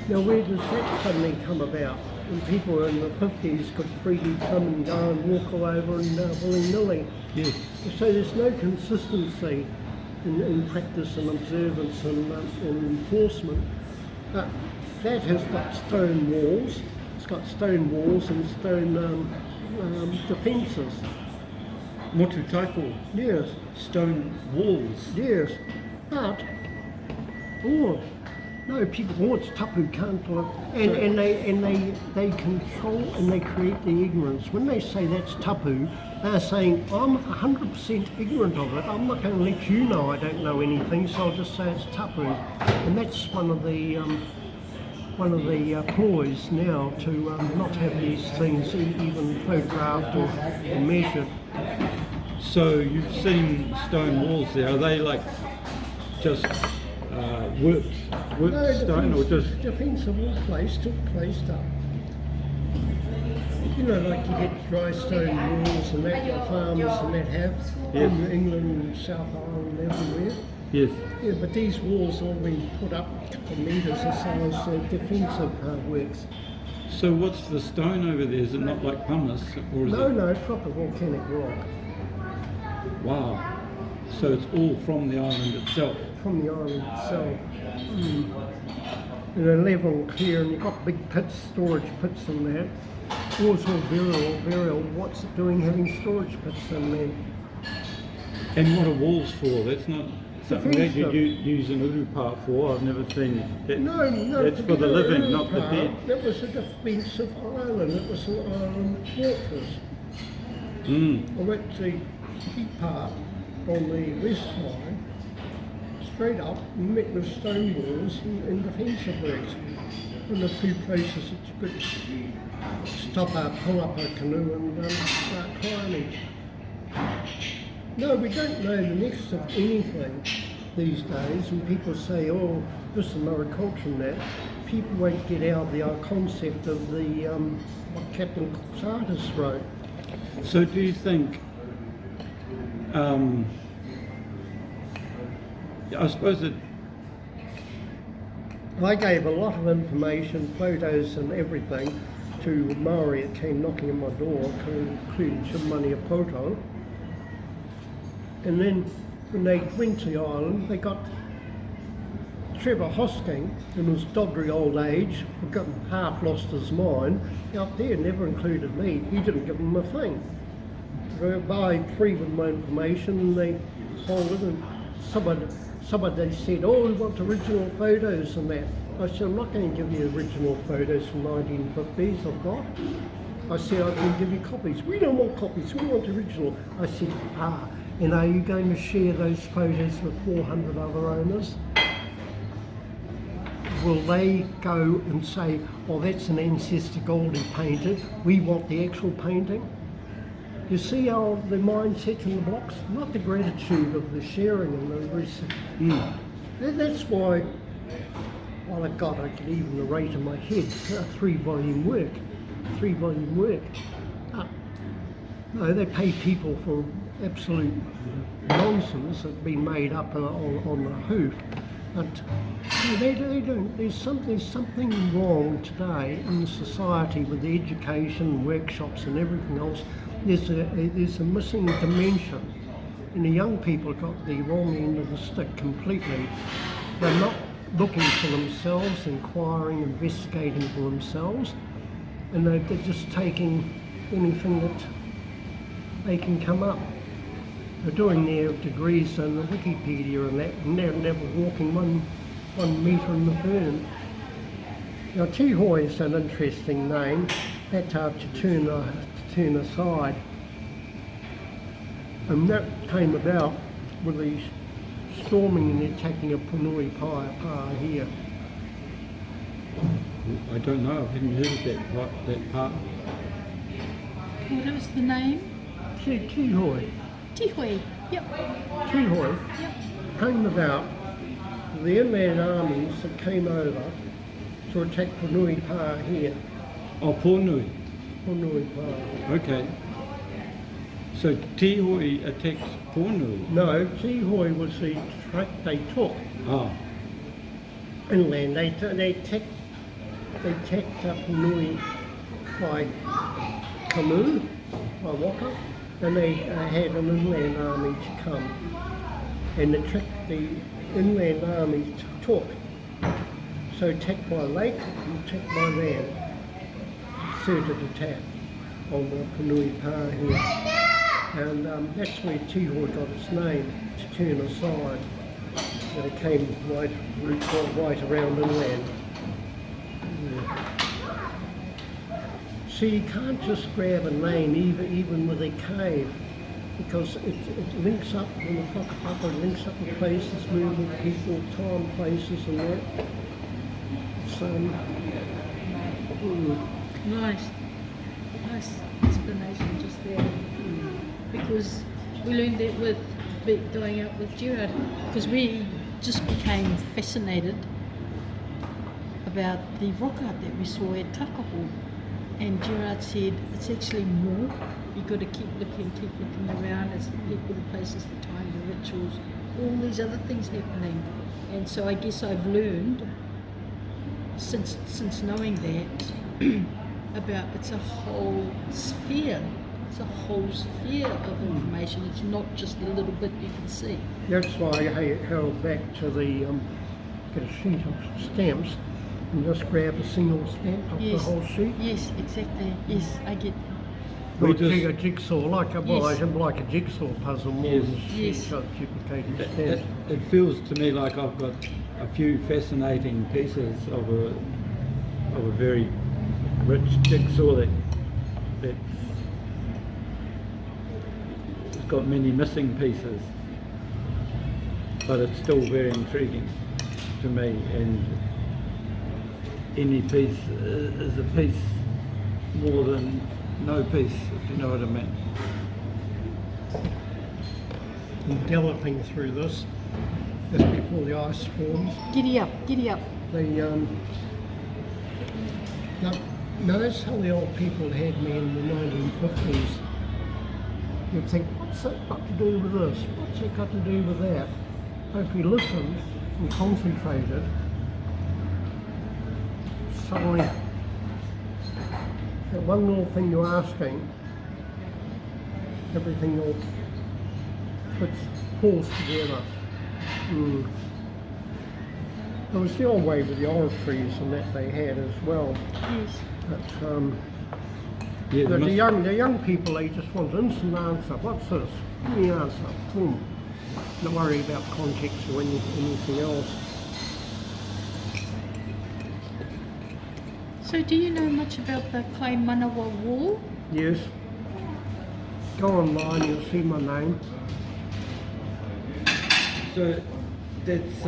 Now where does that suddenly come about? When people in the 50s could freely come and go and walk all over and willy-nilly. Yes. So there's no consistency in practice and observance and enforcement. But that has got stone walls. It's got stone walls and stone defences. Motu Taiko, Yes, stone walls. yes. But no, people it's tapu can't do it, and they control and they create the ignorance. When they say that's tapu, they're saying I'm 100% ignorant of it. I'm not going to let you know I don't know anything, so I'll just say it's tapu, and that's one of the ploys now to not have these things even photographed or measured. So you've seen stone walls there. Are they like just worked stone or just? Defence of all place took place up. You know, like you get dry stone walls and that the farmers and that have Yes. in England, South Island, everywhere. Yes. Yeah, but these walls all been put up a couple of metres or so as defensive works. So what's the stone over there? Is it not like pumice or is it? No, proper volcanic rock Wow. So it's all from the island itself. from the island itself. And they're level and clear, and you've got big pits, storage pits in there. All burial. What's it doing having storage pits in there? And what are walls for? That's not something that you Defensive. use an uru part for. I've never seen that. No. That's for the living, not the dead. That was a defensive island. It was an island fortress. Mm. I went to ski part on the west side, straight up, and met with stone walls and defensive works. And the two places that you could pull up a canoe and start climbing. No, we don't know the next of anything these days, and people say, oh, this is another culture and that. People won't get out the concept of the what Captain Cook's artist wrote. So do you think, I suppose it, I gave a lot of information, photos and everything to Maori that came knocking on my door, including Chimani Apoto. And then when they went to the island, they got Trevor Hosking in his doggery old age, half lost his mind, out there, never included me. He didn't give them a thing. They buy free with my information and they hold it, and somebody said, oh, we want original photos and that. I said, I'm not going to give you original photos from 1950s I've got. I said, I can give you copies. We don't want copies, we want original. I said, And are you going to share those photos with 400 other owners? Will they go and say, oh, that's an ancestor Goldie painted, we want the actual painting? You see how the mindset in the blocks, not the gratitude of the sharing and the rest. That's why, well, God, I can even narrate in my head, 3-volume work. No, they pay people for absolute nonsense that's been made up on the hoof. But they don't. There's something wrong today in the society with the education, workshops and everything else. There's a missing dimension, and the young people got the wrong end of the stick completely. They're not looking for themselves, inquiring, investigating for themselves, and they're just taking anything that they can come up. They're doing their degrees in the Wikipedia and that, and they're never walking one metre in the fern. Now Tihoi is an interesting name, matā to turn aside, and that came about with the storming and attacking of Punui Pa here. I don't know, I haven't heard of that part. What was the name? Tihoi. Tihoi. Yep. Tihoi Yep. came about the inland armies that came over to attack Punui Pa here. Oh, Pōnui. Punui Pa. Okay. So Tihoi attacks Pōnui. No, Tihoi was the track they took Ah, inland. They attacked Punui by Camus, by Waka, and they had an inland army to come. And the trick the inland army took, so attacked by lake and attacked by land, concerted attack on the Punui Pa here. And that's where Tihoi got its name, to turn aside. And it came right around inland. So you can't just grab a name even with a cave, because it links up when the whakapapa links up with places, movement, people, time, places and that. So, Nice explanation just there. Because we learned that with going out with Gerard, because we just became fascinated about the rock art that we saw at Taupo. And Gerard said, it's actually more. You've got to keep looking around. It's the people, the places, the time, the rituals, all these other things happening. And so I guess I've learned, since knowing that, about it's a whole sphere. It's a whole sphere of information. It's not just the little bit you can see. that's why I held back to the get a sheet of stamps and just grab a single stamp off the whole sheet. Yes, exactly. Yes, I get. We Or just- a jigsaw, like a jigsaw puzzle more Yes. than Yes. sheets of duplicated It stamps. feels to me like I've got a few fascinating pieces of a very rich jigsaw that's got many missing pieces, but it's still very intriguing to me, and any piece is a piece more than no piece, if you know what I mean. Galloping through this, just before the ice forms. Giddy up, giddy up. Notice how the old people had me in the 1950s. You'd think, what's that got to do with this? What's it got to do with that? But if we listened and concentrated, suddenly that one little thing you're asking, everything all falls together. It was the old way with the oratories and that they had as well. Yes. But Yeah, the young people, they just want an instant answer. What's this? Give me an answer. Boom. Don't worry about context or anything else. So do you know much about the Kaimanawa Wall? Yes. Go online, you'll see my name. So that's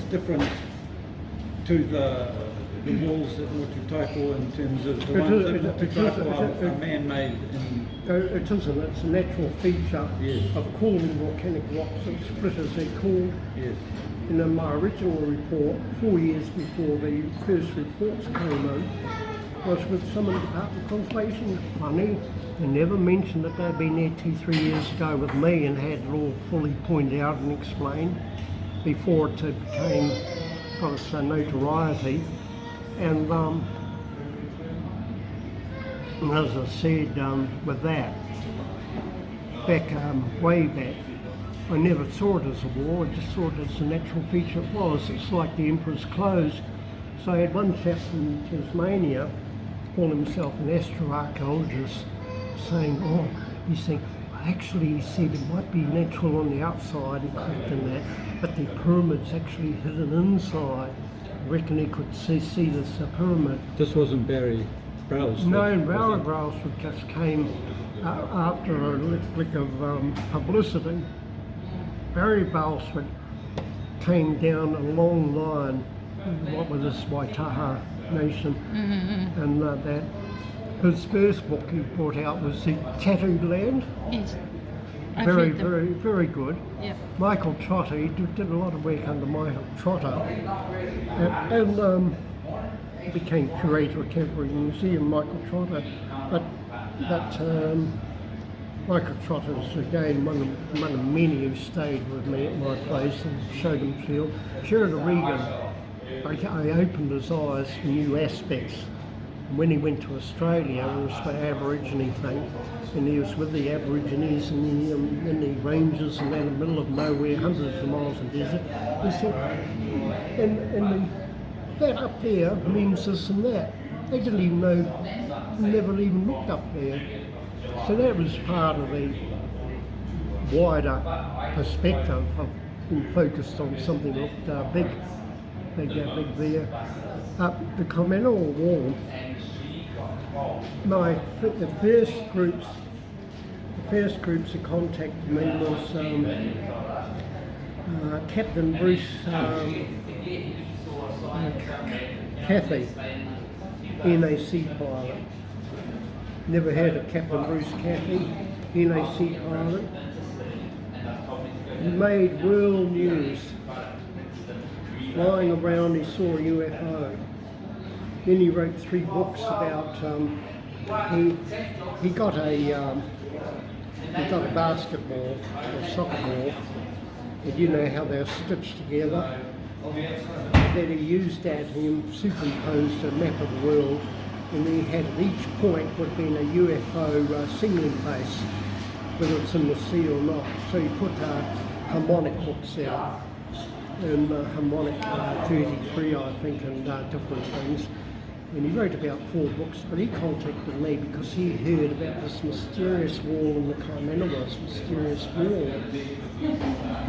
different to the walls at Taupo in terms of the ones at Taupo are man-made. It isn't. It's a natural feature Yes. of cooling volcanic rocks that split, as they're called. Yes. In my original report, 4 years before the first reports came in, was with some of the Department of Conservation. Funny, they never mentioned that they'd been there 2-3 years ago with me and had it all fully pointed out and explained before it became, got its notoriety. And as I said, with that, way back, I never saw it as a wall, I just saw it as a natural feature it was. It's like the Emperor's clothes. So I had one chap in Tasmania, calling himself an astroarchaeologist, saying, oh, he's saying, actually, he said it might be natural on the outside and correct in that, but the pyramid's actually hidden inside. I reckon he could see this pyramid. This wasn't Barry Brailsford? No, Barry Brailsford just came after a lick of publicity. Barry Brailsford came down a long line, what was this Whaitaima Nation, and that his first book he brought out was The Tattooed Land. Yes. I've Very, read them. very, very good. Yeah. Michael Trotter, he did a lot of work under Michael Trotter, and became curator of Temporary Museum, Michael Trotter. But Michael Trotter's again one of many who stayed with me at my place and showed him field. Sheridan Regan, I opened his eyes to new aspects. When he went to Australia, it was the Aborigine thing, and he was with the Aborigines in the ranges and in the middle of nowhere, hundreds of miles of desert. He said, and that up there means this and that. They didn't even know, never even looked up there. So that was part of the wider perspective of being focused on something that looked big there. The Communal Wall, the first groups that contacted me was Captain Bruce Cathy, NAC pilot. Never heard of Captain Bruce Cathy, NAC pilot. He made world news. Flying around, he saw a UFO. Then he wrote 3 books about. He got a basketball or soccer ball, and you know how they're stitched together. Then he used that and he superimposed a map of the world, and he had at each point would have been a UFO signaling base, whether it's in the sea or not. So he put harmonic books out, and harmonic 33 I think, and different things. And he wrote about 4 books, but he contacted me because he heard about this mysterious wall in the Kaimanawas, mysterious wall. And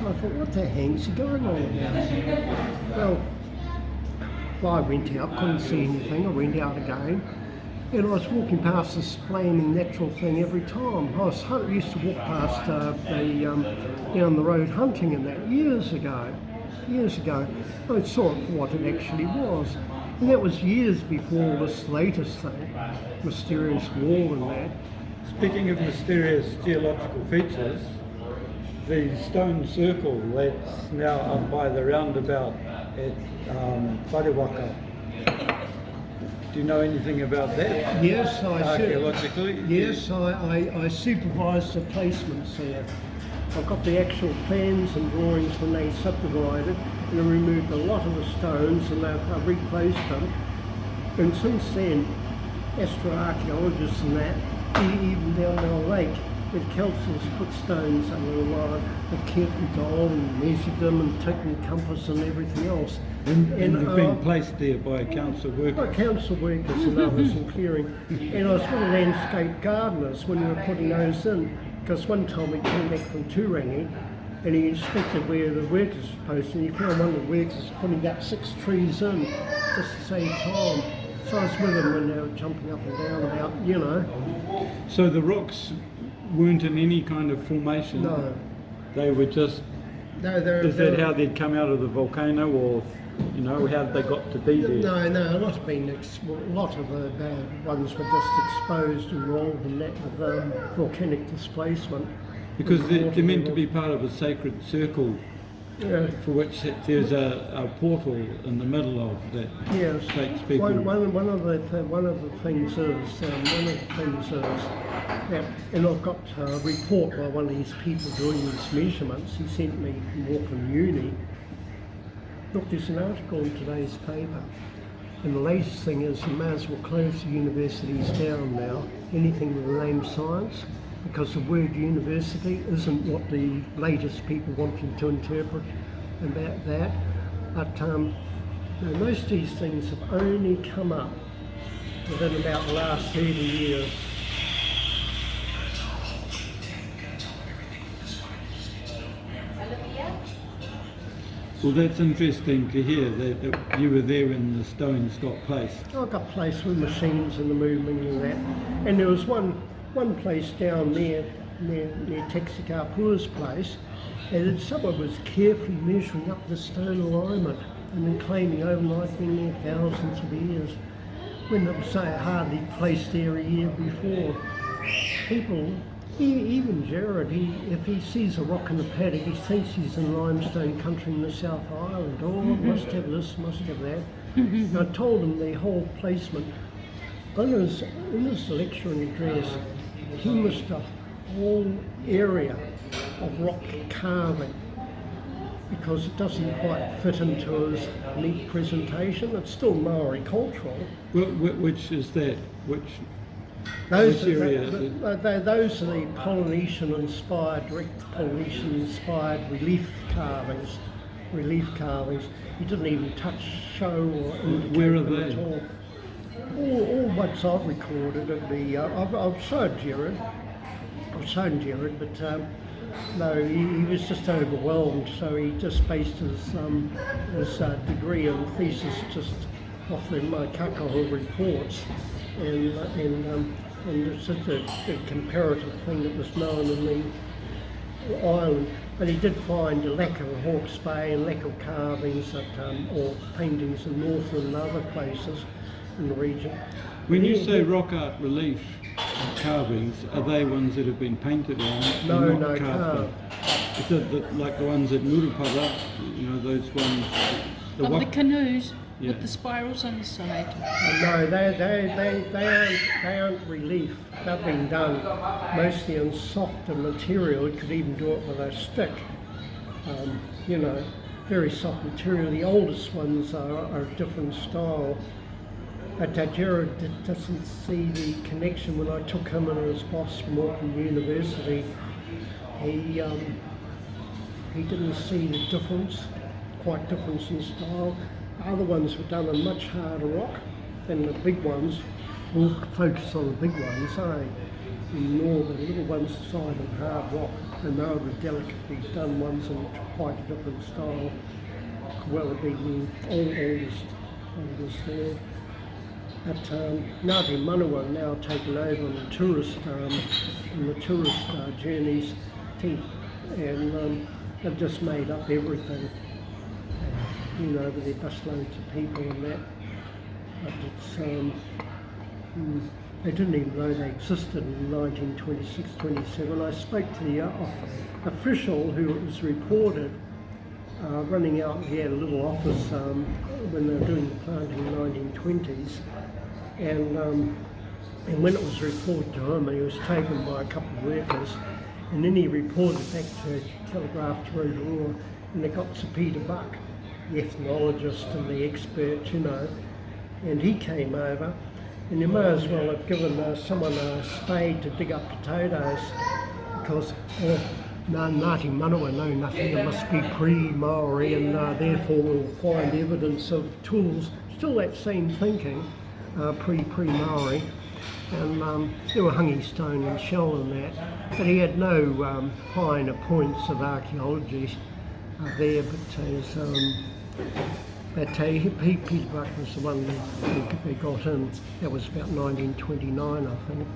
I thought, what the hell's he going on about? Well, I went out, couldn't see anything, I went out again, and I was walking past this flaming natural thing every time. I used to walk past down the road hunting and that years ago. I saw it for what it actually was. And that was years before this latest thing, mysterious wall and that. Speaking of mysterious geological features, the stone circle that's now up by the roundabout at Whariwaka. Do you know anything about that? Yes, archaeologically? Yes, I supervised the placements there. I've got the actual plans and drawings when they subdivided, and I removed a lot of the stones and I replaced them. And since then, astroarchaeologists and that, even down our lake, the councils put stones under the line, they've carefully gone and measured them and taken the compass and everything else. And they've been placed there by council workers? By council workers and others in clearing. And I was with the landscape gardeners when we were putting those in, because one time we came back from Turangi and he inspected where the workers were posted, and he found one of the workers putting about 6 trees in just to save time. So I was with them when they were jumping up and down about, you know. So the rocks weren't in any kind of formation? No. they were just, No, is that how they'd come out of the volcano, or, you know, how they got to be there? No, a lot of the ones were just exposed and rolled and that with volcanic displacement. Because they're meant to be part of a sacred circle, Yeah. for which there's a portal in the middle of that Yes. takes people. One of the things is that, and I've got a report by one of these people doing these measurements. He sent me from Auckland Uni. Look, there's an article in today's paper, and the latest thing is you may as well close the universities down now. Anything with the name science, because the word university isn't what the latest people wanting to interpret about that. But no, most of these things have only come up within about the last 30 years. Well, that's interesting to hear that you were there when the stones got placed. I got placed with machines and the movement and that. And there was one place down there near Texikapua's place, and someone was carefully measuring up the stone alignment and then claiming overnight been there thousands of years, when it was so hardly placed there a year before. People, even Jared, if he sees a rock in the paddock, he thinks he's in limestone country in the South Island. Oh, must have this, must have that. And I told him the whole placement. In his lecturing address, he missed a whole area of rock carving because it doesn't quite fit into his neat presentation. It's still Maori cultural. Which is that? Those area? Those are the Polynesian-inspired, direct Polynesian-inspired relief carvings. He didn't even show or indicate Where are them they? at all. All what's I've recorded at the I've shown Jared, but no, he was just overwhelmed. So he just based his degree and thesis just off my kakaho reports, and it's just a comparative thing that was known in the island. But he did find a lack of Hawke's Bay and lack of carvings or paintings in Northland and other places in the region. When you say rock art relief carvings, are they ones that have been painted on? No, not carved? Is it like the ones at Murupara, you know, those ones? The canoes Yeah. with the spirals on the side. No, they aren't relief. They've been done mostly in softer material. You could even do it with a stick. You know, very soft material. The oldest ones are a different style. But Jared doesn't see the connection. When I took him and his boss from Auckland University, he didn't see the difference, quite difference in style. Other ones were done on much harder rock than the big ones. We'll focus on the big ones, ignore the little ones side of hard rock, and they were delicately done ones in quite a different style. Well, it'd be the oldest there. But Ngāti Manawa now taken over on the tourist journeys, and they've just made up everything. You know, with their busloads of people and that. But it's they didn't even know they existed in 1926, 27. I spoke to the official who was reported running out. He had a little office when they were doing the planting in the 1920s, and when it was reported to him, he was taken by a couple of workers, and then he reported back to Telegraph to Rotorua, and they got Sir Peter Buck, the ethnologist and the expert, you know, and he came over, and you may as well have given someone a spade to dig up potatoes, because Ngāti Manawa know nothing, it must be pre-Maori, and therefore we'll find evidence of tools, still that same thinking, pre-Maori, and there were hungy stone and shell and that, but he had no finer points of archaeology there, but Peter Buck was the one that they got in. That was about 1929, I think.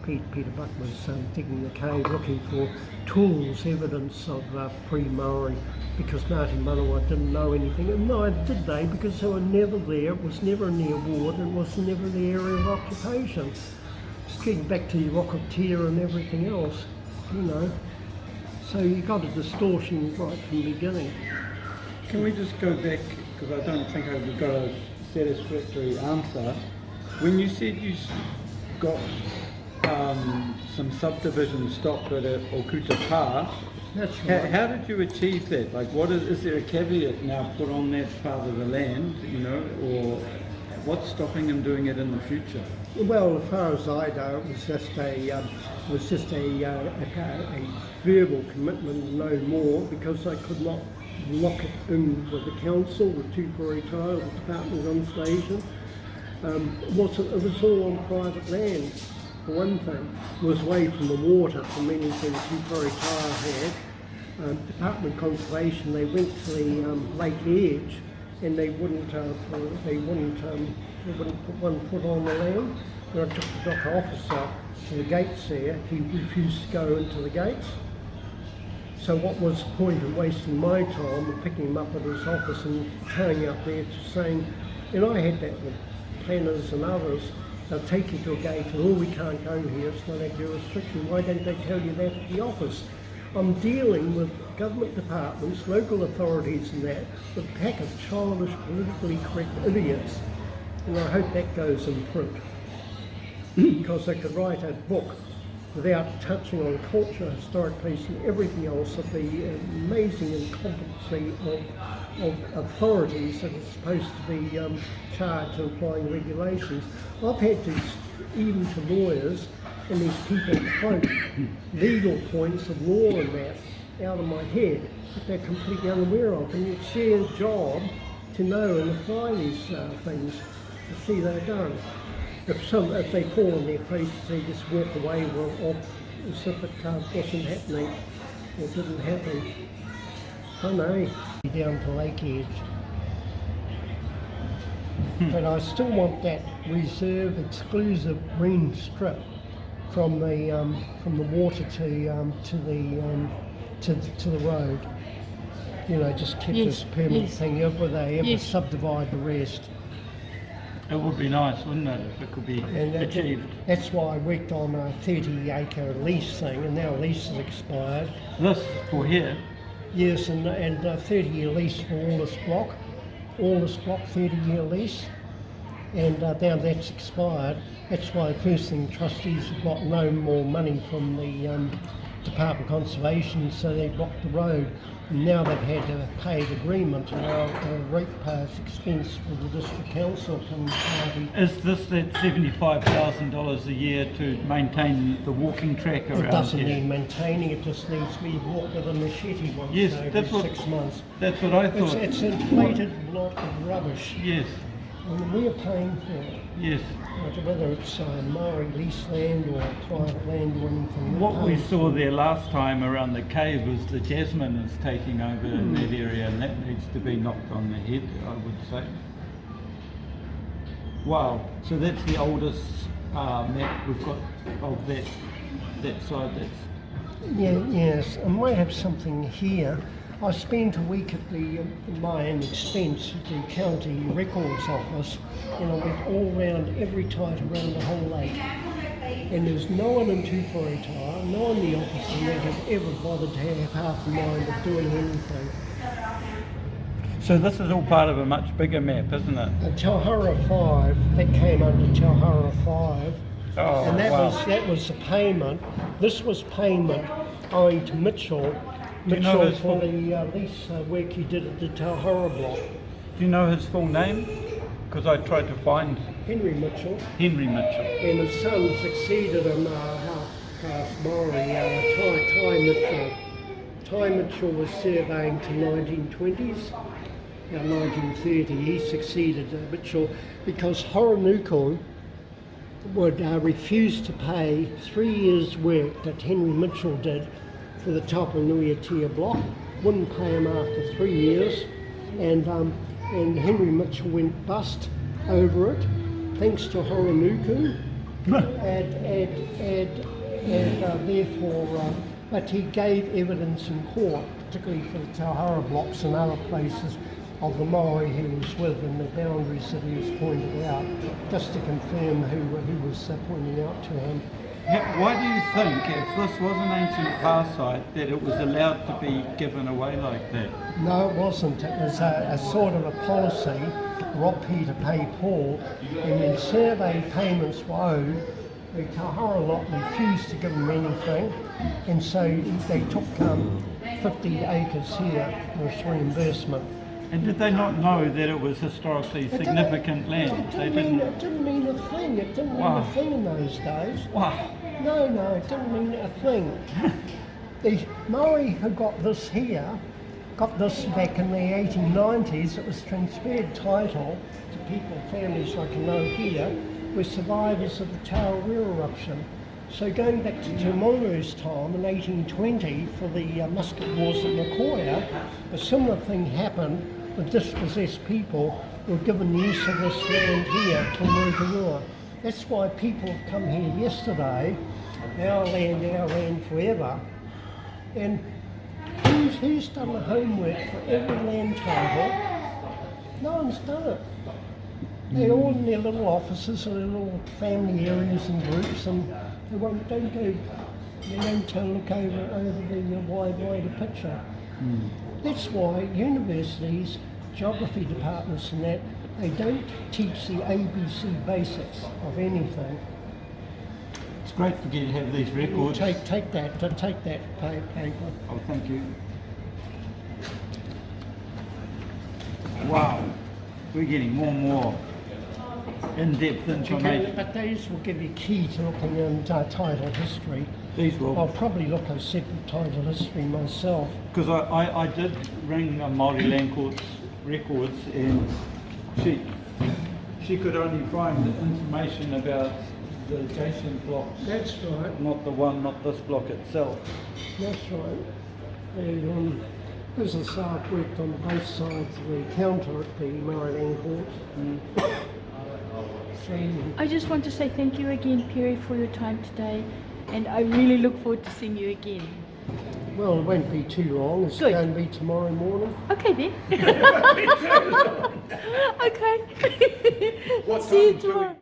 Peter Buck was digging the cave looking for tools, evidence of pre-Maori, because Ngāti Manawa didn't know anything, and neither did they, because they were never there. It was never in the award, it was never the area of occupation. Getting back to the Okuta and everything else, you know. So you got a distortion right from the beginning. Can we just go back, because I don't think I've got a satisfactory answer. When you said you got some subdivision stopped at Okuta Pa, That's right. how did you achieve that? Like, what is there a caveat now put on that part of the land, you know, or what's stopping them doing it in the future? Well, as far as I know, it was just a verbal commitment, no more, because they could not lock it in with the council, the Taupo Museum, the Department of Conservation. It was all on private land, for one thing. It was away from the water, from anything Taupo Museum had. Department of Conservation, they went to the lake edge, and they wouldn't put one foot on the land. When I took the dock officer to the gates there, he refused to go into the gates. So what was the point of wasting my time and picking him up at his office and turning up there to saying, and I had that with planners and others, they'll take you to a gate and, oh, we can't go here, it's not our jurisdiction. Why don't they tell you that at the office? I'm dealing with government departments, local authorities and that, with a pack of childish, politically correct idiots. And I hope that goes in print. Because they could write a book without touching on culture, historic place and everything else of the amazing incompetency of authorities that are supposed to be charged with applying regulations. I've had to, even to lawyers, and these people quote legal points of law and that out of my head that they're completely unaware of, and it's their job to know and apply these things to see they're done. If they fall on their faces, they just walk away as if it wasn't happening or didn't happen. I know. Down to Lake Edge. But I still want that reserve exclusive green strip from the water to the road. You know, just keep this permanent thing where they ever subdivide the rest. It would be nice, wouldn't it, if it could be achieved? That's why I worked on a 30-acre lease thing, and now lease is expired. This for here? Yes, and a 30-year lease for all this block. All this block, 30-year lease. And now that's expired. That's why the first thing trustees have got no more money from the Department of Conservation, so they blocked the road. And now they've had to pay the agreement, and now the ratepayers' expense for the district council can party. Is this that $75,000 a year to maintain the walking track around here? It doesn't need maintaining, it just needs to be walked with a machete once every 6 months. That's what I thought. It's an inflated block of rubbish. Yes. And we're paying for it. Yes. Whether it's Maori lease land or private land or anything. What we saw there last time around the cave was the jasmine is taking over in that area, and that needs to be knocked on the head, I would say. Wow, so that's the oldest map we've got of that side. Yes, I might have something here. I spent a week at my own expense at the county records office, and I went all round, every tide around the whole lake. And there's no one in Taupo Museum, no one in the office that have ever bothered to have half a mind of doing anything. So this is all part of a much bigger map, isn't it? Tauhara 5, that came under Tauhara 5. Oh, and wow. that was the payment. This was payment owing to Mitchell. Do you know his for full... the lease work he did at the Tauhara block. Do you know his full name? Because I tried to find... Henry Mitchell. Henry Mitchell. And his son succeeded him, half-caste Maori, Ty Mitchell. Ty Mitchell was surveying to 1920s. 1930, he succeeded Mitchell because Horonuku would refuse to pay 3 years' work that Henry Mitchell did for the Taupō TeWhare block, wouldn't pay him after 3 years, and Henry Mitchell went bust over it, thanks to Horonuku, therefore, but he gave evidence in court, particularly for the Tauhara blocks and other places, of the Maori he was with and the boundaries that he was pointed out, just to confirm who he was pointing out to him. Why do you think, if this was an ancient car site, that it was allowed to be given away like that? No, it wasn't. It was a sort of a policy, rob P to pay Paul, and when survey payments were owed, the Tauhara lot refused to give them anything, and so they took 50 acres here as reimbursement. And did they not know that it was historically significant land? It didn't mean a thing. It didn't mean a thing in those days. Wow. No, it didn't mean a thing. The Maori who got this here, got this back in the 1890s. It was transferred title to people, families like I know here, were survivors of the TeWhare eruption. So going back to Te Mungu's time in 1820 for the musket wars at Nicoya, a similar thing happened. The dispossessed people were given use of this land here till Murukurua. That's why people have come here yesterday, our land forever. And who's done the homework for every land title? No one's done it. They're all in their little offices and their little family areas and groups, and they don't look over the wider picture. That's why universities, geography departments and that, they don't teach the ABC basics of anything. It's great for you to have these records. Take that paper. Oh, thank you. Wow, we're getting more and more in-depth information. But these will give you key to looking into title history. These will. I'll probably look at separate title history myself. Because I did ring Māori Land Court's records, and she could only find information about the adjacent blocks. That's right. Not this block itself. That's right. And as I say, I've worked on both sides of the counter at the Māori Land Court. I just want to say thank you again, Perry, for your time today, and I really look forward to seeing you again. Well, it won't be too long. It's Good. going to be tomorrow morning. Okay then. Okay. See you tomorrow.